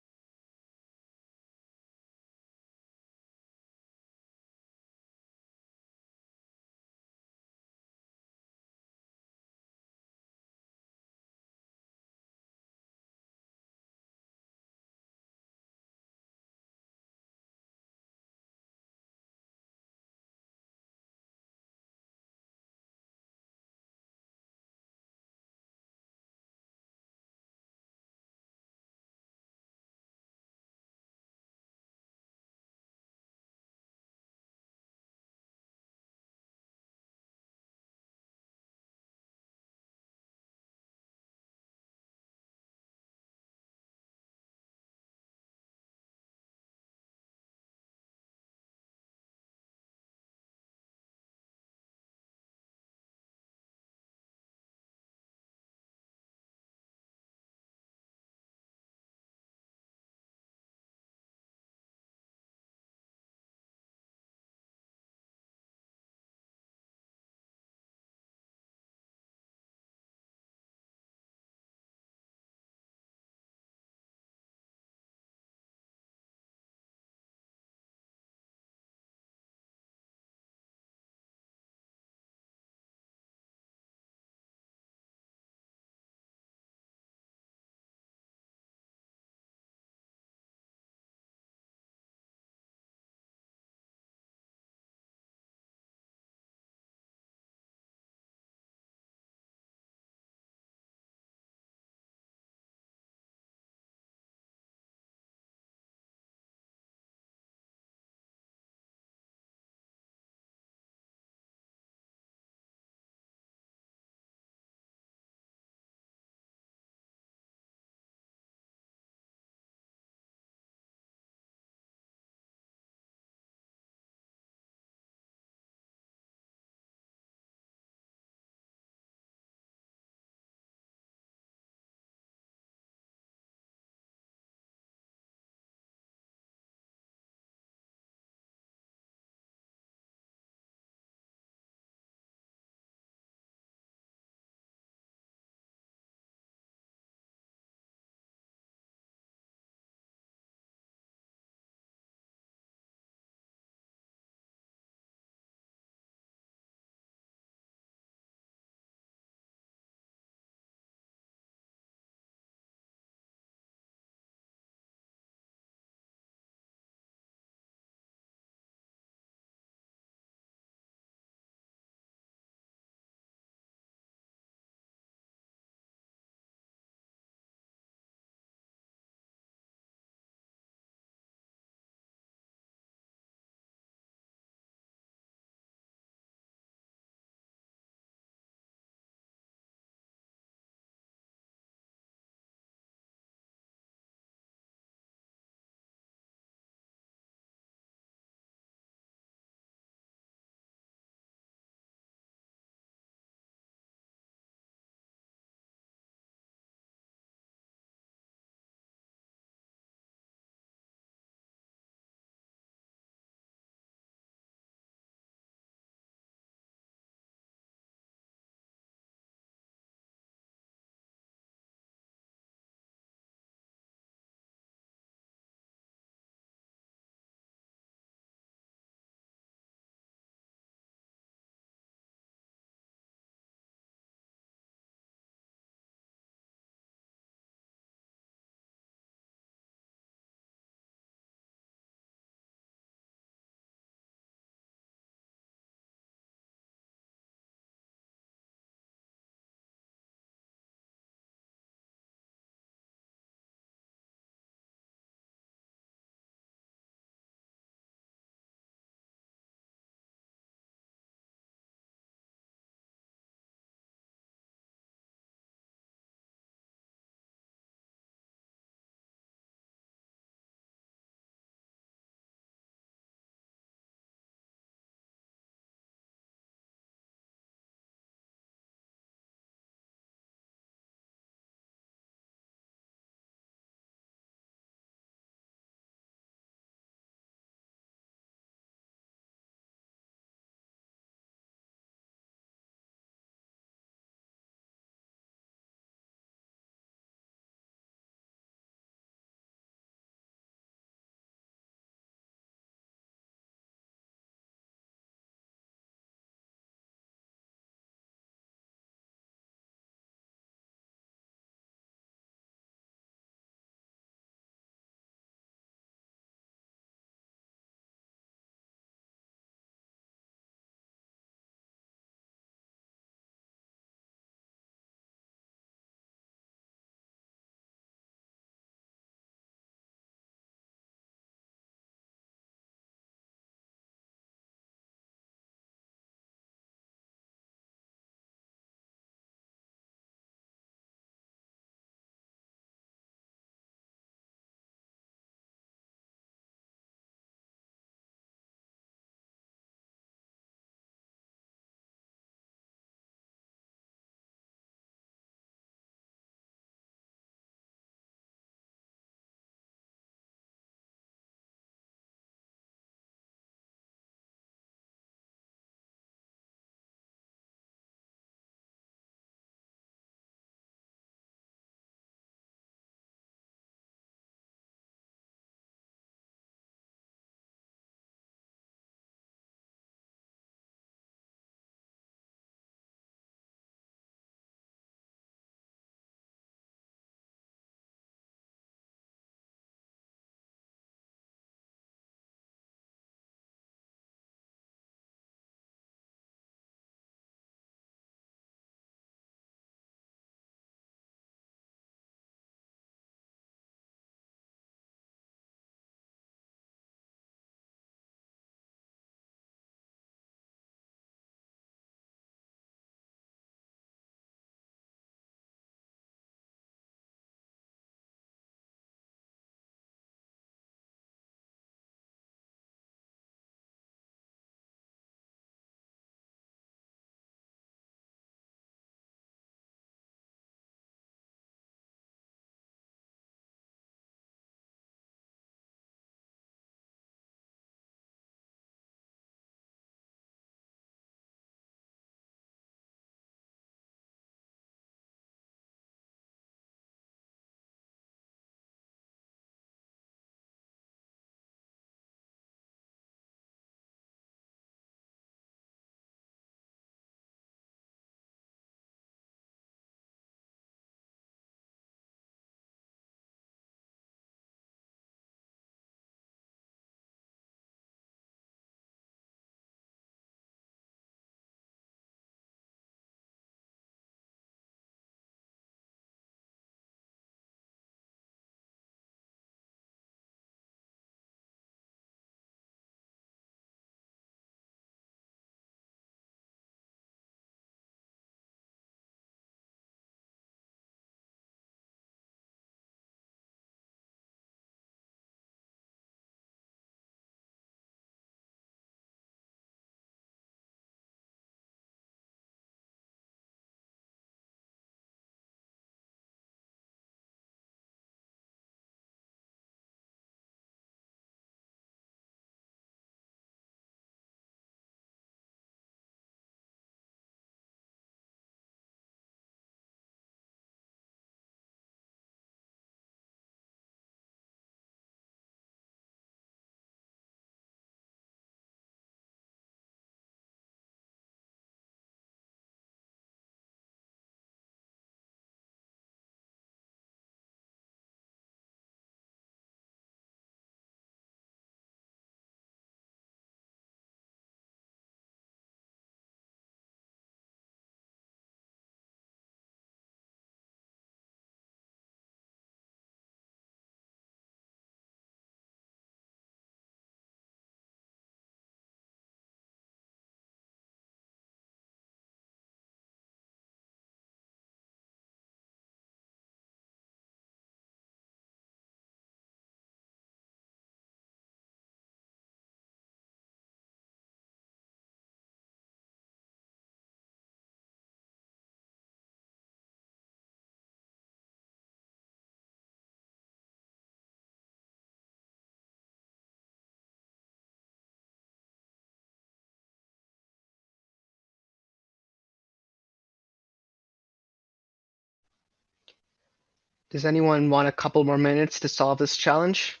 Does anyone want a couple more minutes to solve this challenge?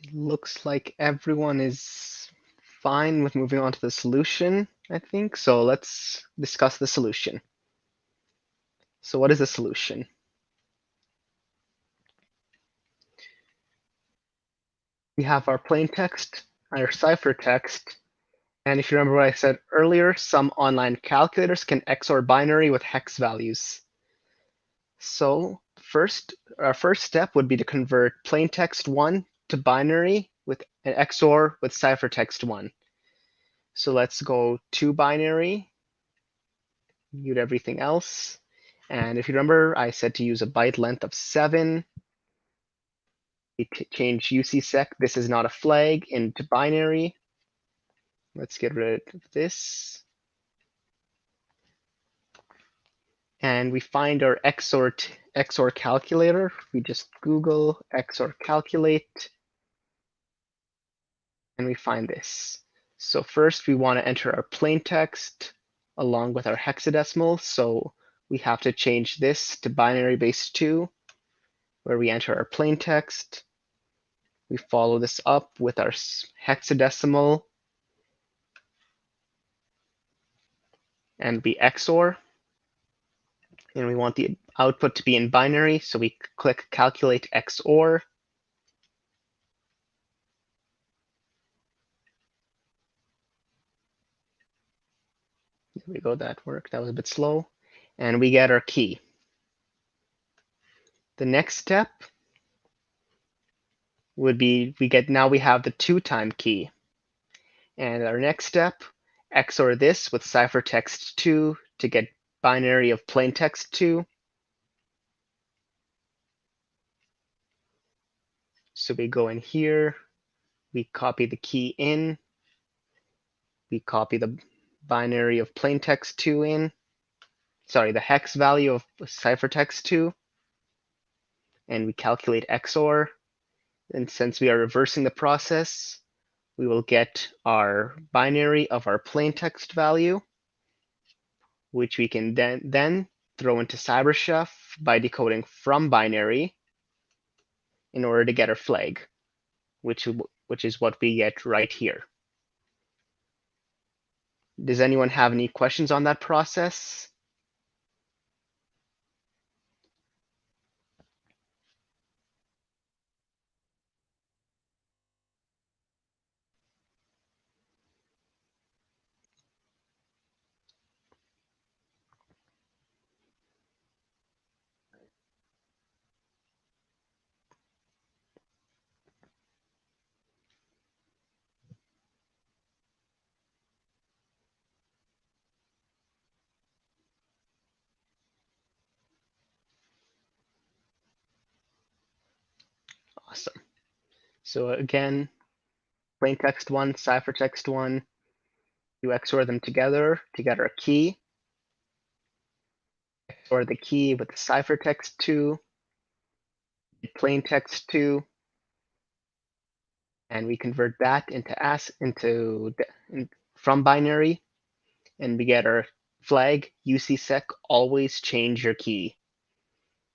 It looks like everyone is fine with moving on to the solution, I think. So let's discuss the solution. So what is the solution? We have our plain text, our ciphertext, and if you remember what I said earlier, some online calculators can XOR binary with hex values. So our first step would be to convert plain text 1 to binary with an XOR with ciphertext 1. So let's go to binary, mute everything else. And if you remember, I said to use a byte length of 7. We change UCSec, this is not a flag, into binary. Let's get rid of this. And we find our Xor calculator. We just Google Xor calculate, and we find this. So first we want to enter our plain text along with our hexadecimal. So we have to change this to binary base 2, where we enter our plain text. We follow this up with our hexadecimal and be XOR. And we want the output to be in binary, so we click Calculate XOR. There we go, that worked. That was a bit slow. And we get our key. The next step would be now we have the 2-time key. And our next step, XOR this with ciphertext 2 to get binary of plain text 2. So we go in here, we copy the key in, we copy the binary of plain text 2 in, sorry, the hex value of ciphertext 2, and we calculate XOR. And since we are reversing the process, we will get our binary of our plain text value, which we can then throw into CyberChef by decoding from binary in order to get our flag, which is what we get right here. Does anyone have any questions on that process? Awesome. So again, plain text 1, ciphertext 1, you XOR them together to get our key. XOR the key with the ciphertext 2, plain text 2, and we convert that from binary, and we get our flag, UCSec, always change your key.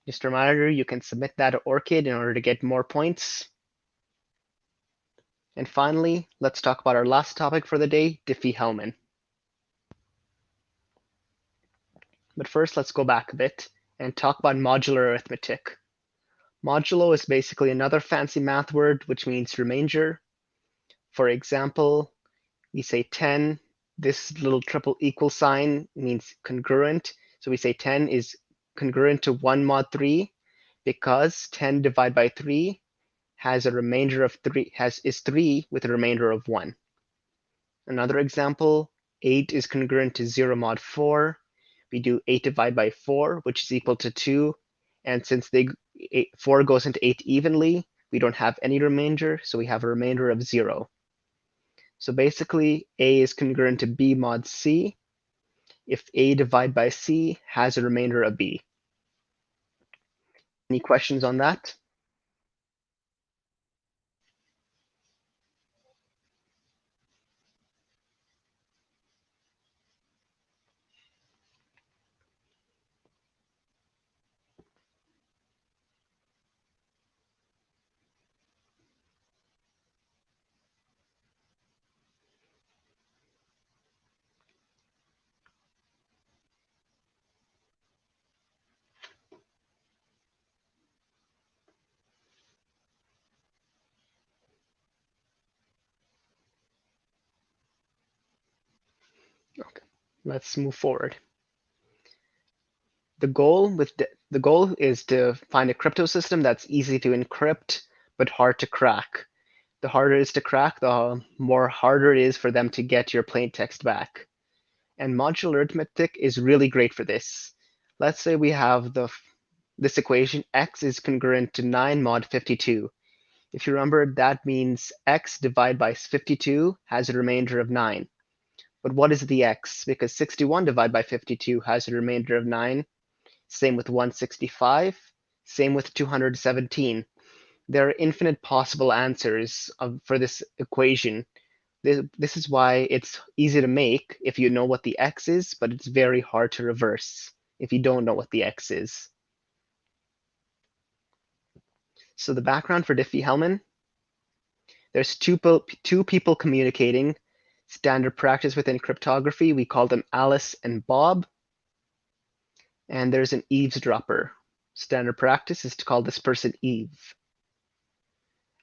Just a reminder, you can submit that to ORCID in order to get more points. And finally, let's talk about our last topic for the day, Diffie-Hellman. But first, let's go back a bit and talk about modular arithmetic. Modulo is basically another fancy math word which means remainder. For example, we say 10, this little triple equal sign means congruent. So we say 10 is congruent to 1 mod 3 because 10 divided by 3 has a remainder of 3, is 3 with a remainder of 1. Another example, 8 is congruent to 0 mod 4. We do 8 divided by 4, which is equal to 2. And since 4 goes into 8 evenly, we don't have any remainder, so we have a remainder of 0. So basically, A is congruent to B mod C if A divided by C has a remainder of B. Any questions on that? Okay, let's move forward. The goal is to find a crypto system that's easy to encrypt but hard to crack. The harder it is to crack, the more harder it is for them to get your plain text back. And modular arithmetic is really great for this. Let's say we have this equation, x is congruent to 9 mod 52. If you remember, that means x divided by 52 has a remainder of 9. But what is the x? Because 61 divided by 52 has a remainder of 9. Same with 165. Same with 217. There are infinite possible answers for this equation. This is why it's easy to make if you know what the x is, but it's very hard to reverse if you don't know what the x is. So the background for Diffie-Hellman, there's two people communicating. Standard practice within cryptography, we call them Alice and Bob. And there's an eavesdropper. Standard practice is to call this person Eve.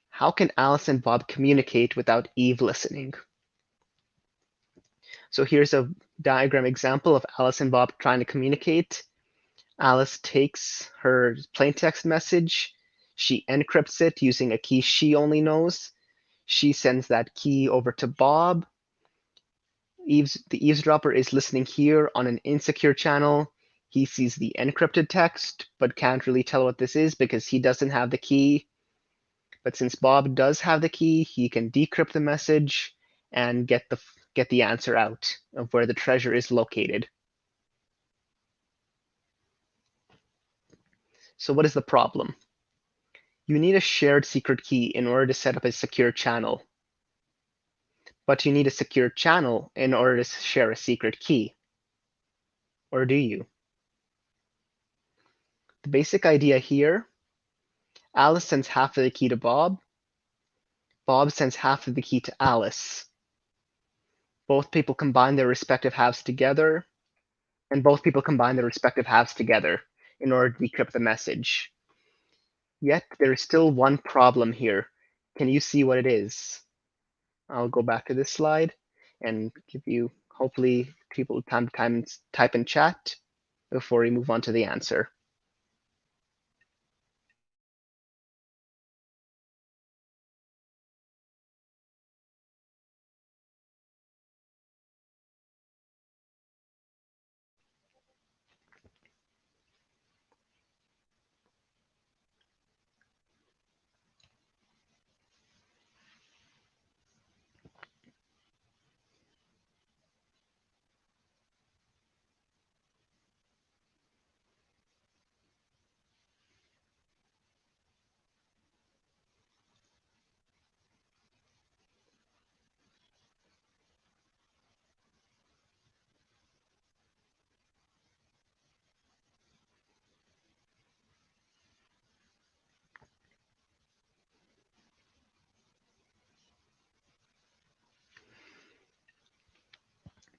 How can Alice and Bob communicate without Eve listening? So here's a diagram example of Alice and Bob trying to communicate. Alice takes her plaintext message. She encrypts it using a key she only knows. She sends that key over to Bob. The eavesdropper is listening here on an insecure channel. He sees the encrypted text, but can't really tell what this is because he doesn't have the key. But since Bob does have the key, he can decrypt the message and get the answer out of where the treasure is located. So what is the problem? You need a shared secret key in order to set up a secure channel. But you need a secure channel in order to share a secret key. Or do you? The basic idea here, Alice sends half of the key to Bob. Bob sends half of the key to Alice. Both people combine their respective halves together, and both people combine their respective halves together in order to decrypt the message. Yet there is still one problem here. Can you see what it is? I'll go back to this slide and give you, hopefully, people time to type in chat before we move on to the answer.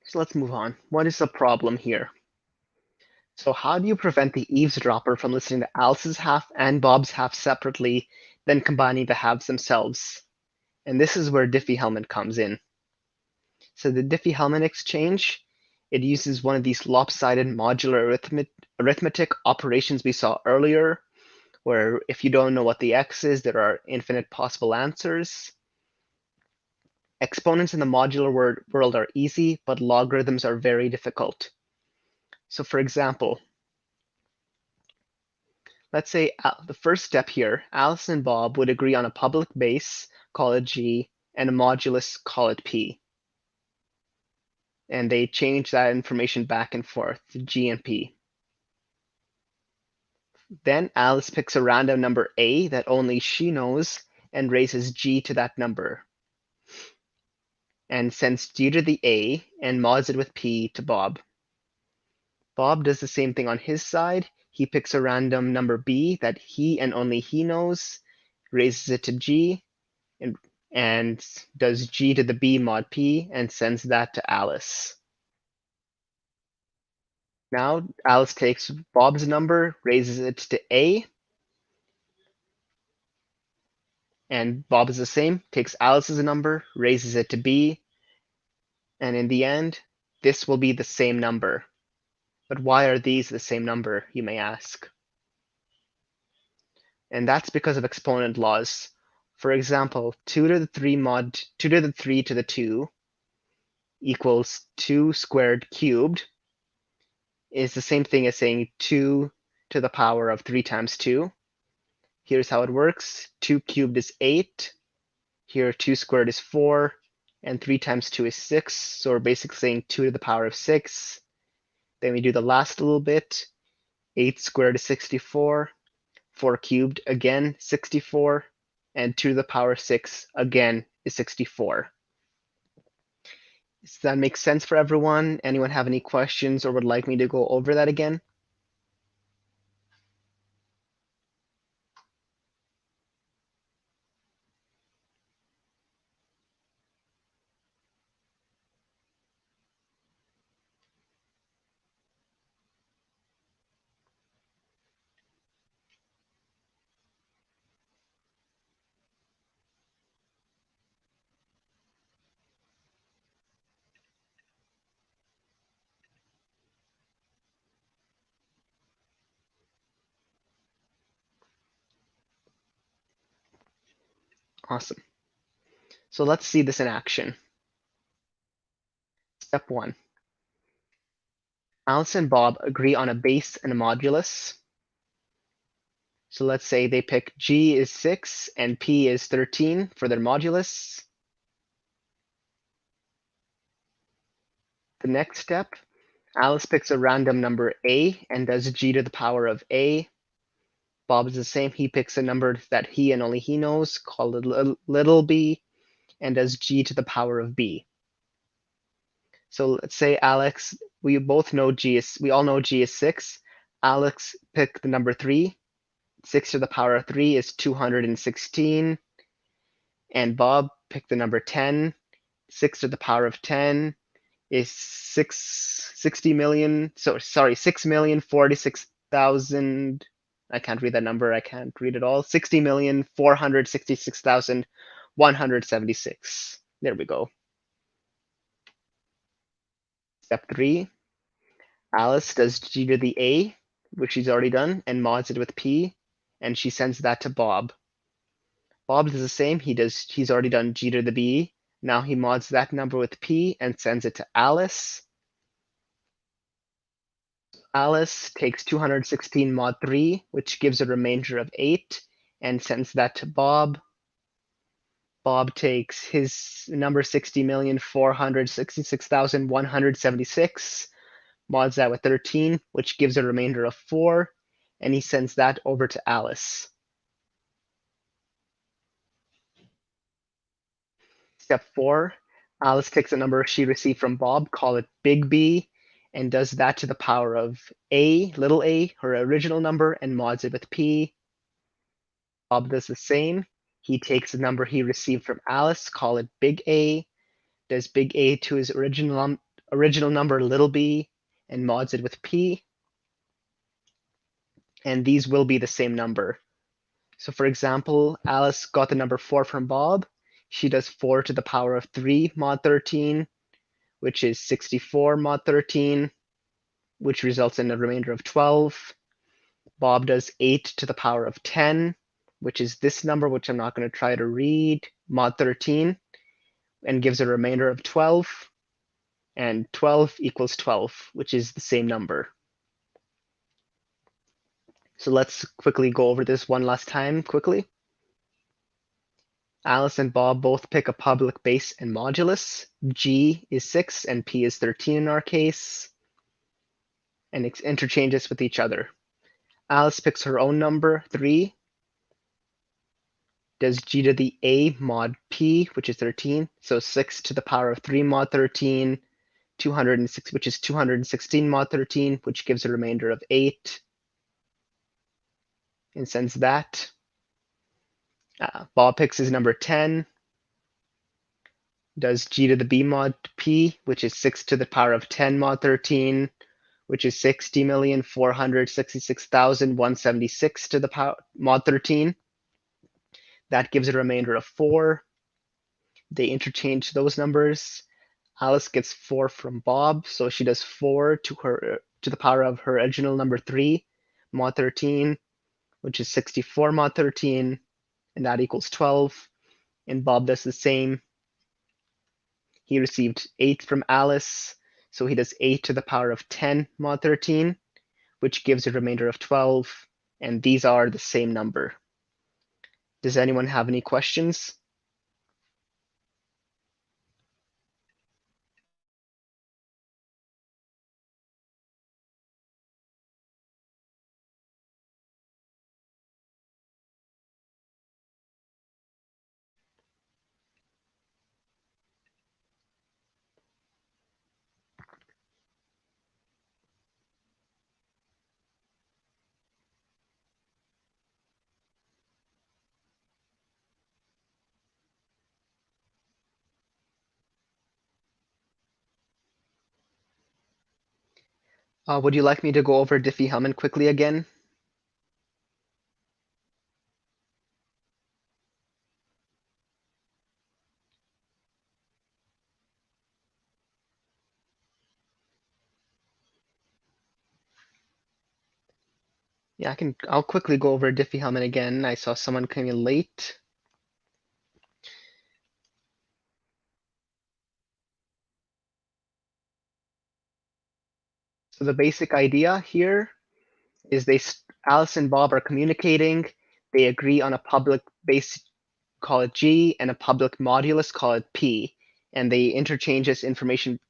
So let's move on. What is the problem here? So how do you prevent the eavesdropper from listening to Alice's half and Bob's half separately, then combining the halves themselves? And this is where Diffie-Hellman comes in. So the Diffie-Hellman Exchange, it uses one of these lopsided modular arithmetic operations we saw earlier, where if you don't know what the x is, there are infinite possible answers. Exponents in the modular world are easy, but logarithms are very difficult. So for example, let's say the first step here, Alice and Bob would agree on a public base, call it G, and a modulus, call it P. And they change that information back and forth to G and P. Then Alice picks a random number A that only she knows and raises G to that number, and sends G to the A and mods it with P to Bob. Bob does the same thing on his side. He picks a random number B that he and only he knows, raises it to G, and does G to the B mod P and sends that to Alice. Now Alice takes Bob's number, raises it to A, and Bob is the same, takes Alice's number, raises it to B, and in the end, this will be the same number. But why are these the same number, you may ask? And that's because of exponent laws. For example, 2 to the 3 mod 2 to the 3 to the 2 equals 2 squared cubed is the same thing as saying 2 to the power of 3 times 2. Here's how it works. 2 cubed is 8. Here 2 squared is 4. And 3 times 2 is 6. So we're basically saying 2 to the power of 6. Then we do the last little bit. 8 squared is 64. 4 cubed, again, 64. And 2 to the power of 6, again, is 64. Does that make sense for everyone? Anyone have any questions or would like me to go over that again? Awesome. So let's see this in action. Step 1. Alice and Bob agree on a base and a modulus. So let's say they pick G is 6 and P is 13 for their modulus. The next step, Alice picks a random number A and does G to the power of A. Bob is the same. He picks a number that he and only he knows, called it little b, and does G to the power of B. So let's say Alex, we all know G is 6. Alex picked the number 3. 6 to the power of 3 is 216. And Bob picked the number 10. 6 to the power of 10 is 6,046,000. I can't read that number. I can't read it all. 60,466,176. There we go. Step 3. Alice does G to the A, which she's already done, and mods it with P, and she sends that to Bob. Bob does the same. He's already done G to the B. Now he mods that number with P and sends it to Alice. Alice takes 216 mod 3, which gives a remainder of 8, and sends that to Bob. Bob takes his number 60,466,176, mods that with 13, which gives a remainder of 4, and he sends that over to Alice. Step 4, Alice takes a number she received from Bob, call it big B, and does that to the power of A, little a, her original number, and mods it with P. Bob does the same. He takes the number he received from Alice, call it big A, does big A to his original number, little b, and mods it with P. and these will be the same number. So for example, Alice got the number 4 from Bob. She does 4 to the power of 3 mod 13, which is 64 mod 13, which results in a remainder of 12. Bob does 8 to the power of 10, which is this number, which I'm not going to try to read, mod 13, and gives a remainder of 12. And 12 equals 12, which is the same number. So let's quickly go over this one last time quickly. Alice and Bob both pick a public base and modulus. G is 6 and P is 13 in our case, and it interchanges with each other. Alice picks her own number, 3, does G to the A mod P, which is 13, so 6 to the power of 3 mod 13, 206, which is 216 mod 13, which gives a remainder of 8, and sends that. Bob picks his number 10, does G to the B mod P, which is 6 to the power of 10 mod 13, which is 60,466,176 to the power mod 13. That gives a remainder of 4. They interchange those numbers. Alice gets 4 from Bob, so she does 4 to the power of her original number 3 mod 13, which is 64 mod 13, and that equals 12. And Bob does the same. He received 8 from Alice, so he does 8 to the power of 10 mod 13, which gives a remainder of 12, and these are the same number. Does anyone have any questions? Would you like me to go over Diffie-Hellman quickly again? Yeah, I'll quickly go over Diffie-Hellman again. I saw someone coming in late. So the basic idea here is Alice and Bob are communicating. They agree on a public base, call it G, and a public modulus, call it P. And they exchange this information.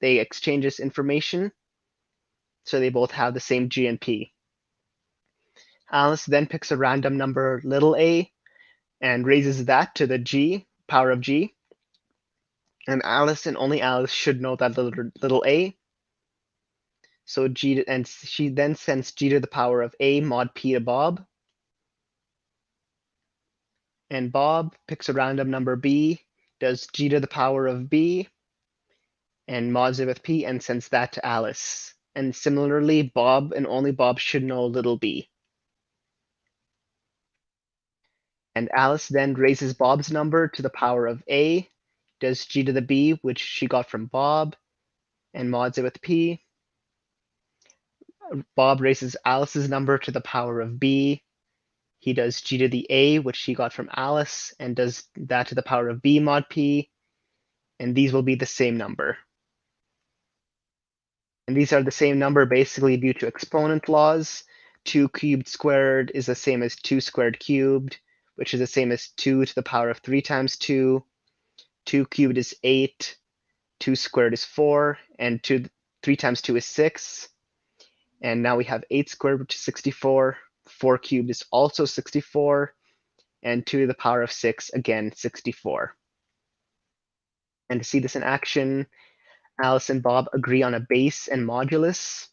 So they both have the same G and P. Alice then picks a random number little a and raises that to the G, power of G. And Alice and only Alice should know that little a. So she then sends G to the power of A mod P to Bob. And Bob picks a random number B, does G to the power of B, and mods it with P and sends that to Alice. And similarly, Bob and only Bob should know little b. And Alice then raises Bob's number to the power of A, does G to the B, which she got from Bob, and mods it with P. Bob raises Alice's number to the power of B. He does G to the A, which he got from Alice, and does that to the power of B mod P. And these will be the same number. And these are the same number basically due to exponent laws. 2 cubed squared is the same as 2 squared cubed, which is the same as 2 to the power of 3 times 2. 2 cubed is 8. 2 squared is 4. And 3 times 2 is 6. And now we have 8 squared, which is 64. 4 cubed is also 64. And 2 to the power of 6, again, 64. And to see this in action, Alice and Bob agree on a base and modulus.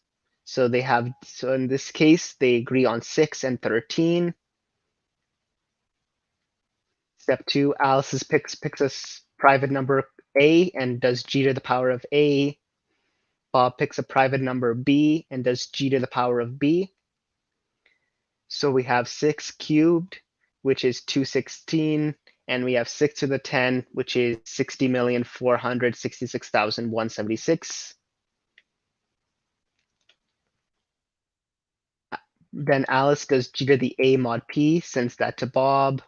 So in this case, they agree on 6 and 13. Step 2, Alice picks a private number A and does G to the power of A. Bob picks a private number B and does G to the power of B. So we have 6 cubed, which is 216, and we have 6 to the 10, which is 60,466,176. Then Alice does g to the a mod p, sends that to Bob.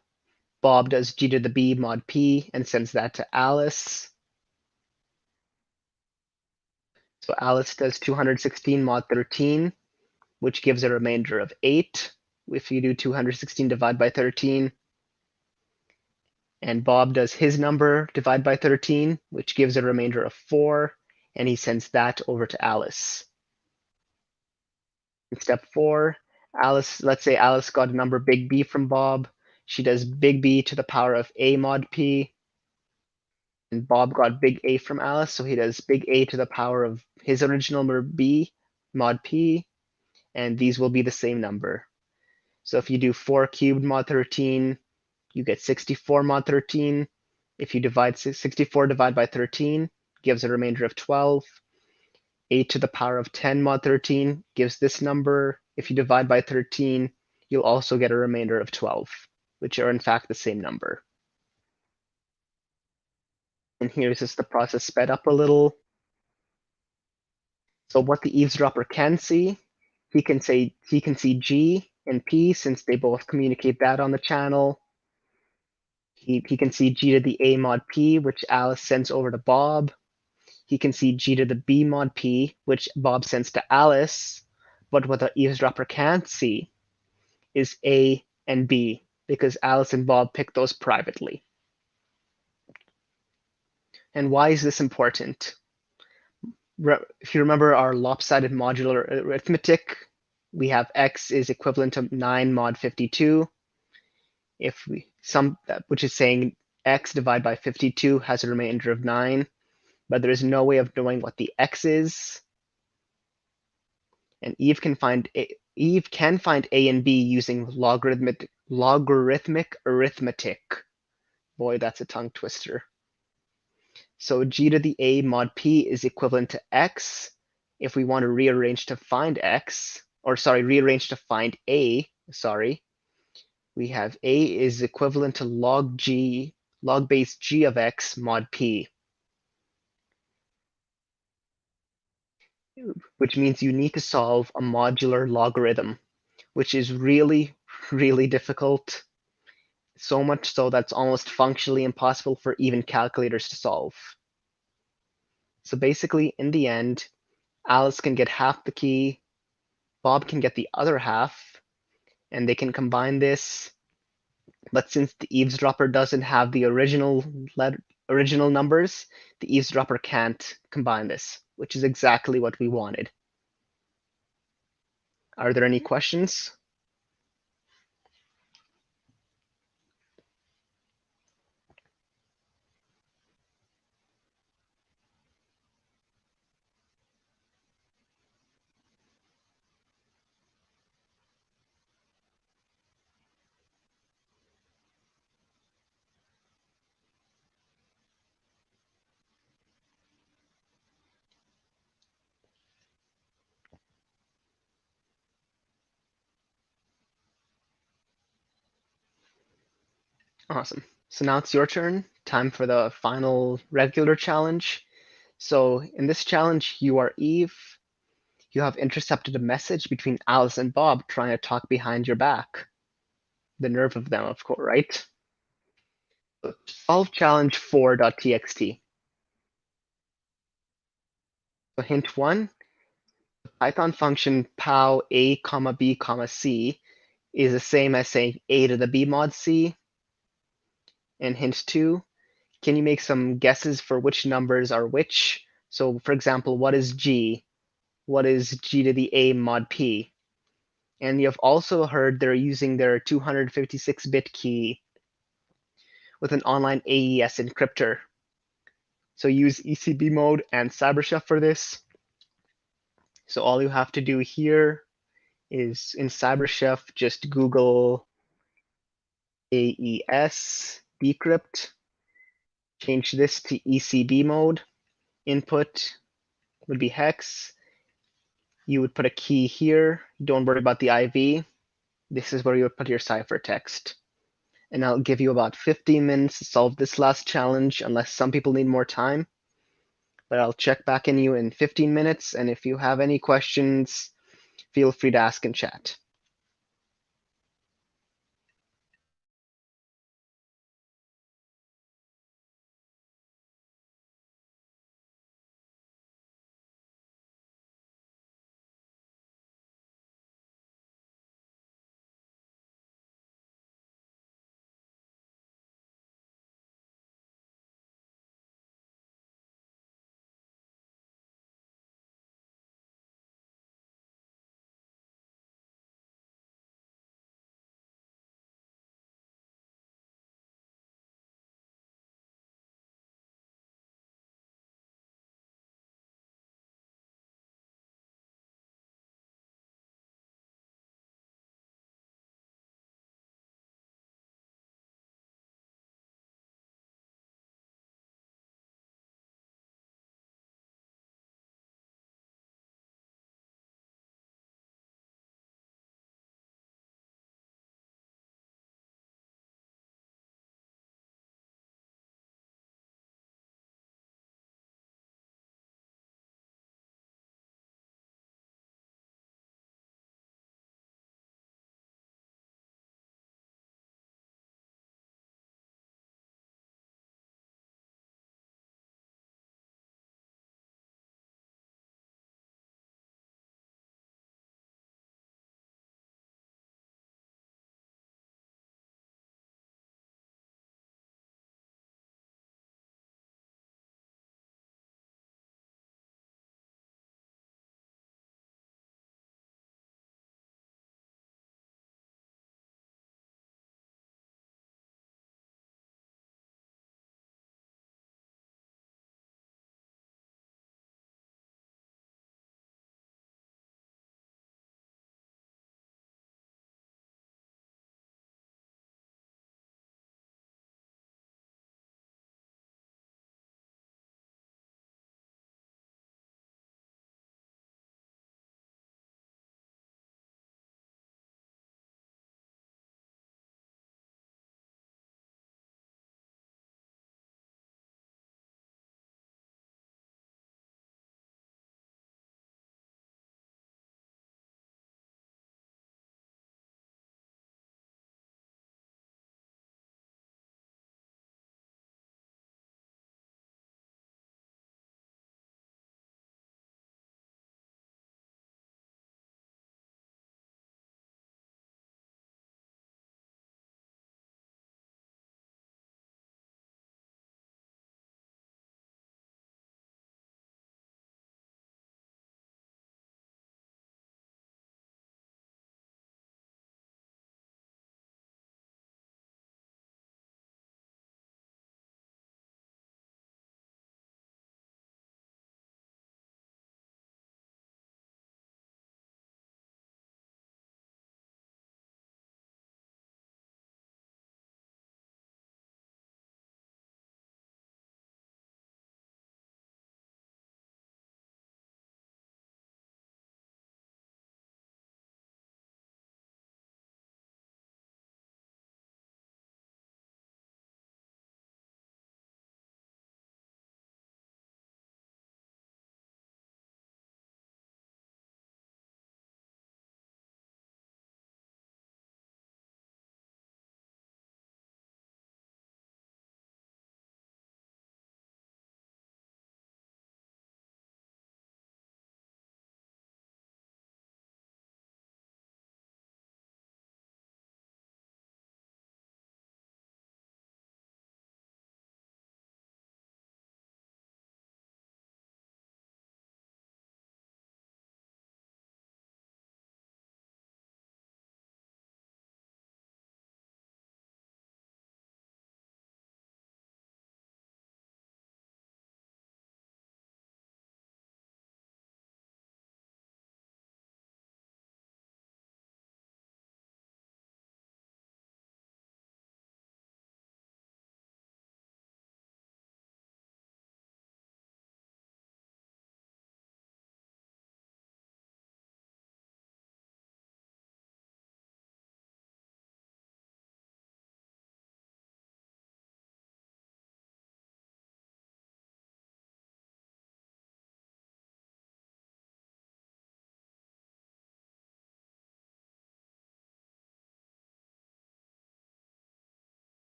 Bob does g to the b mod p and sends that to Alice. So Alice does 216 mod 13, which gives a remainder of 8. If you do 216 divided by 13, and Bob does his number divided by 13, which gives a remainder of 4, and he sends that over to Alice. In step 4, Alice, let's say Alice got a number big B from Bob. She does big B to the power of a mod p. And Bob got big A from Alice, so he does big A to the power of his original number B mod p, and these will be the same number. So if you do 4 cubed mod 13, you get 64 mod 13. If you divide 64 divided by 13, gives a remainder of 12. 8 to the power of 10 mod 13 gives this number. If you divide by 13, you'll also get a remainder of 12, which are in fact the same number. And here's just the process sped up a little. So what the eavesdropper can see, he can see G and P since they both communicate that on the channel. He can see G to the A mod P, which Alice sends over to Bob. He can see G to the B mod P, which Bob sends to Alice. But what the eavesdropper can't see is A and B, because Alice and Bob pick those privately. And why is this important? If you remember our lopsided modular arithmetic, we have x is equivalent to 9 mod 52. Which is saying x divided by 52 has a remainder of 9, but there is no way of knowing what the x is. And Eve can find A and B using logarithmic arithmetic. Boy, that's a tongue twister. So g to the a mod p is equivalent to x. If we want to rearrange to find x, rearrange to find a, we have a is equivalent to log base g of x mod p, which means you need to solve a modular logarithm, which is really, really difficult. So much so that's almost functionally impossible for even calculators to solve. So basically, in the end, Alice can get half the key, Bob can get the other half, and they can combine this. But since the eavesdropper doesn't have the original numbers, the eavesdropper can't combine this, which is exactly what we wanted. Are there any questions? Awesome. So now it's your turn. Time for the final regular challenge. So in this challenge, you are Eve. You have intercepted a message between Alice and Bob trying to talk behind your back. The nerve of them, of course, right? So solve challenge 4.txt. So hint 1, the Python function pow a, b, c is the same as saying a to the b mod c. And hint 2, can you make some guesses for which numbers are which? So for example, what is g? What is g to the a mod p? And you have also heard they're using their 256-bit key with an online AES encryptor. So use ECB mode and CyberChef for this. So all you have to do here is in CyberChef, just Google AES decrypt, change this to ECB mode. Input would be hex. You would put a key here. Don't worry about the IV. This is where you put your ciphertext. And I'll give you about 15 minutes to solve this last challenge, unless some people need more time. But I'll check back in you in 15 minutes, and if you have any questions, feel free to ask in chat.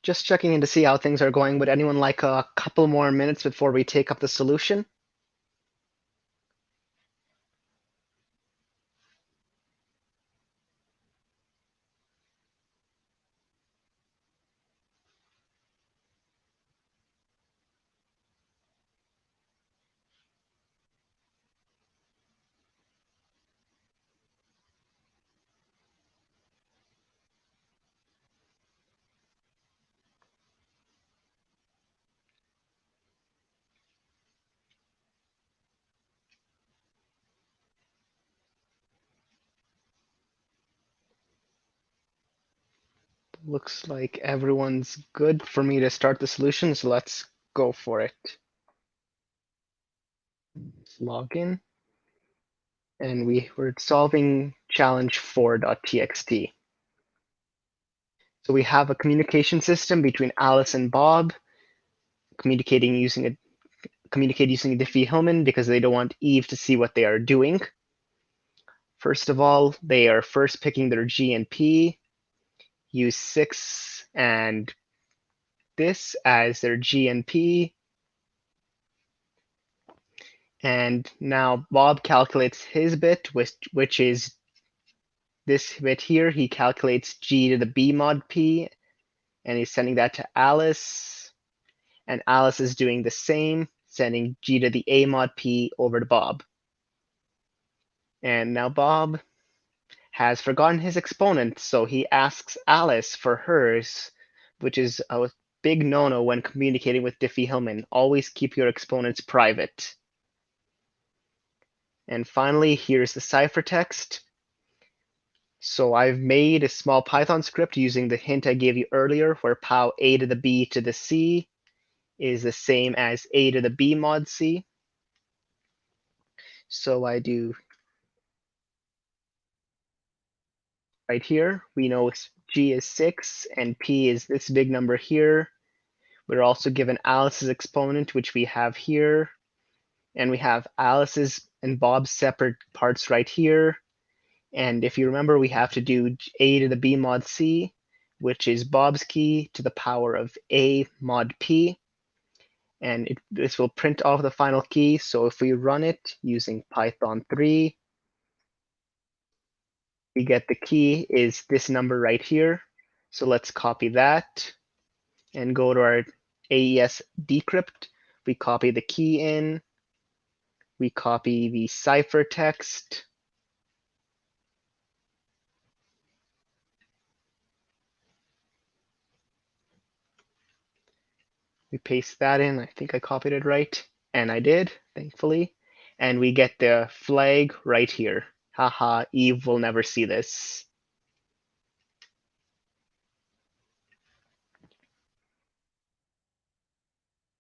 Just checking in to see how things are going. Would anyone like a couple more minutes before we take up the solution? Looks like everyone's good for me to start the solution, so let's go for it. Let's log in. And we're solving challenge 4.txt. So we have a communication system between Alice and Bob, communicate using Diffie-Hellman because they don't want Eve to see what they are doing. First of all, they are first picking their G and P, use 6 and this as their G and P. And now Bob calculates his bit, which is this bit here. He calculates G to the B mod P, and he's sending that to Alice. And Alice is doing the same, sending G to the A mod P over to Bob. And now Bob has forgotten his exponent, so he asks Alice for hers, which is a big no-no when communicating with Diffie-Hellman. Always keep your exponents private. And finally, here's the ciphertext. So I've made a small Python script using the hint I gave you earlier, where pow A to the B to the C is the same as A to the B mod C. So I do right here. We know G is 6 and P is this big number here. We're also given Alice's exponent, which we have here. And we have Alice's and Bob's separate parts right here. And if you remember, we have to do A to the B mod C, which is Bob's key to the power of A mod P. And this will print off the final key. So if we run it using Python 3, we get the key is this number right here. So let's copy that and go to our AES decrypt. We copy the key in. We copy the ciphertext. We paste that in. I think I copied it right. And I did, thankfully. And we get the flag right here. Haha, Eve will never see this.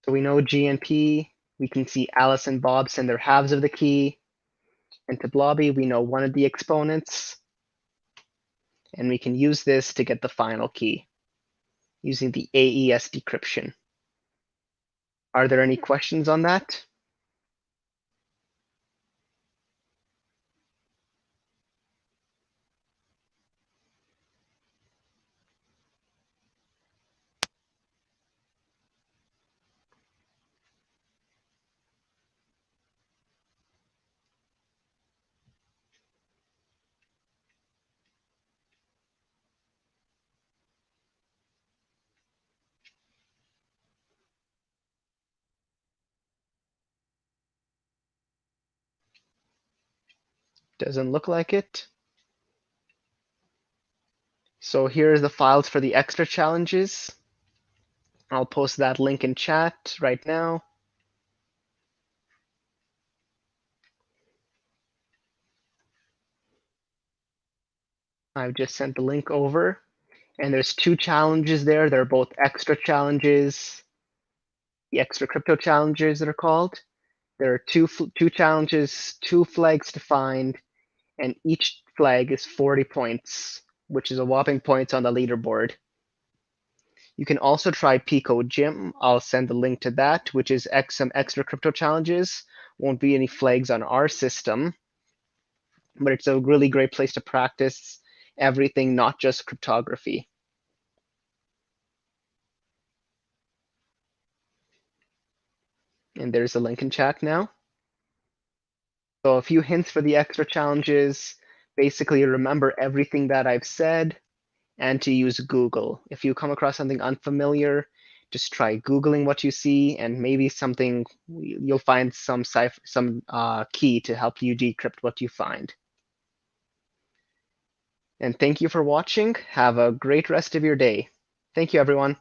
So we know G and P. We can see Alice and Bob send their halves of the key. And to Blobby, we know one of the exponents. And we can use this to get the final key using the AES decryption. Are there any questions on that? Doesn't look like it. So here's the files for the extra challenges. I'll post that link in chat right now. I've just sent the link over. And there's 2 challenges there. They're both extra challenges, the extra crypto challenges that are called. There are two challenges, 2 flags to find, and each flag is 40 points, which is a whopping points on the leaderboard. You can also try Pico Gym. I'll send the link to that, which is some extra crypto challenges. Won't be any flags on our system, but it's a really great place to practice everything, not just cryptography. And there's a link in chat now. So a few hints for the extra challenges. Basically, remember everything that I've said and to use Google. If you come across something unfamiliar, just try Googling what you see, and maybe something you'll find some key to help you decrypt what you find. And thank you for watching. Have a great rest of your day. Thank you, everyone.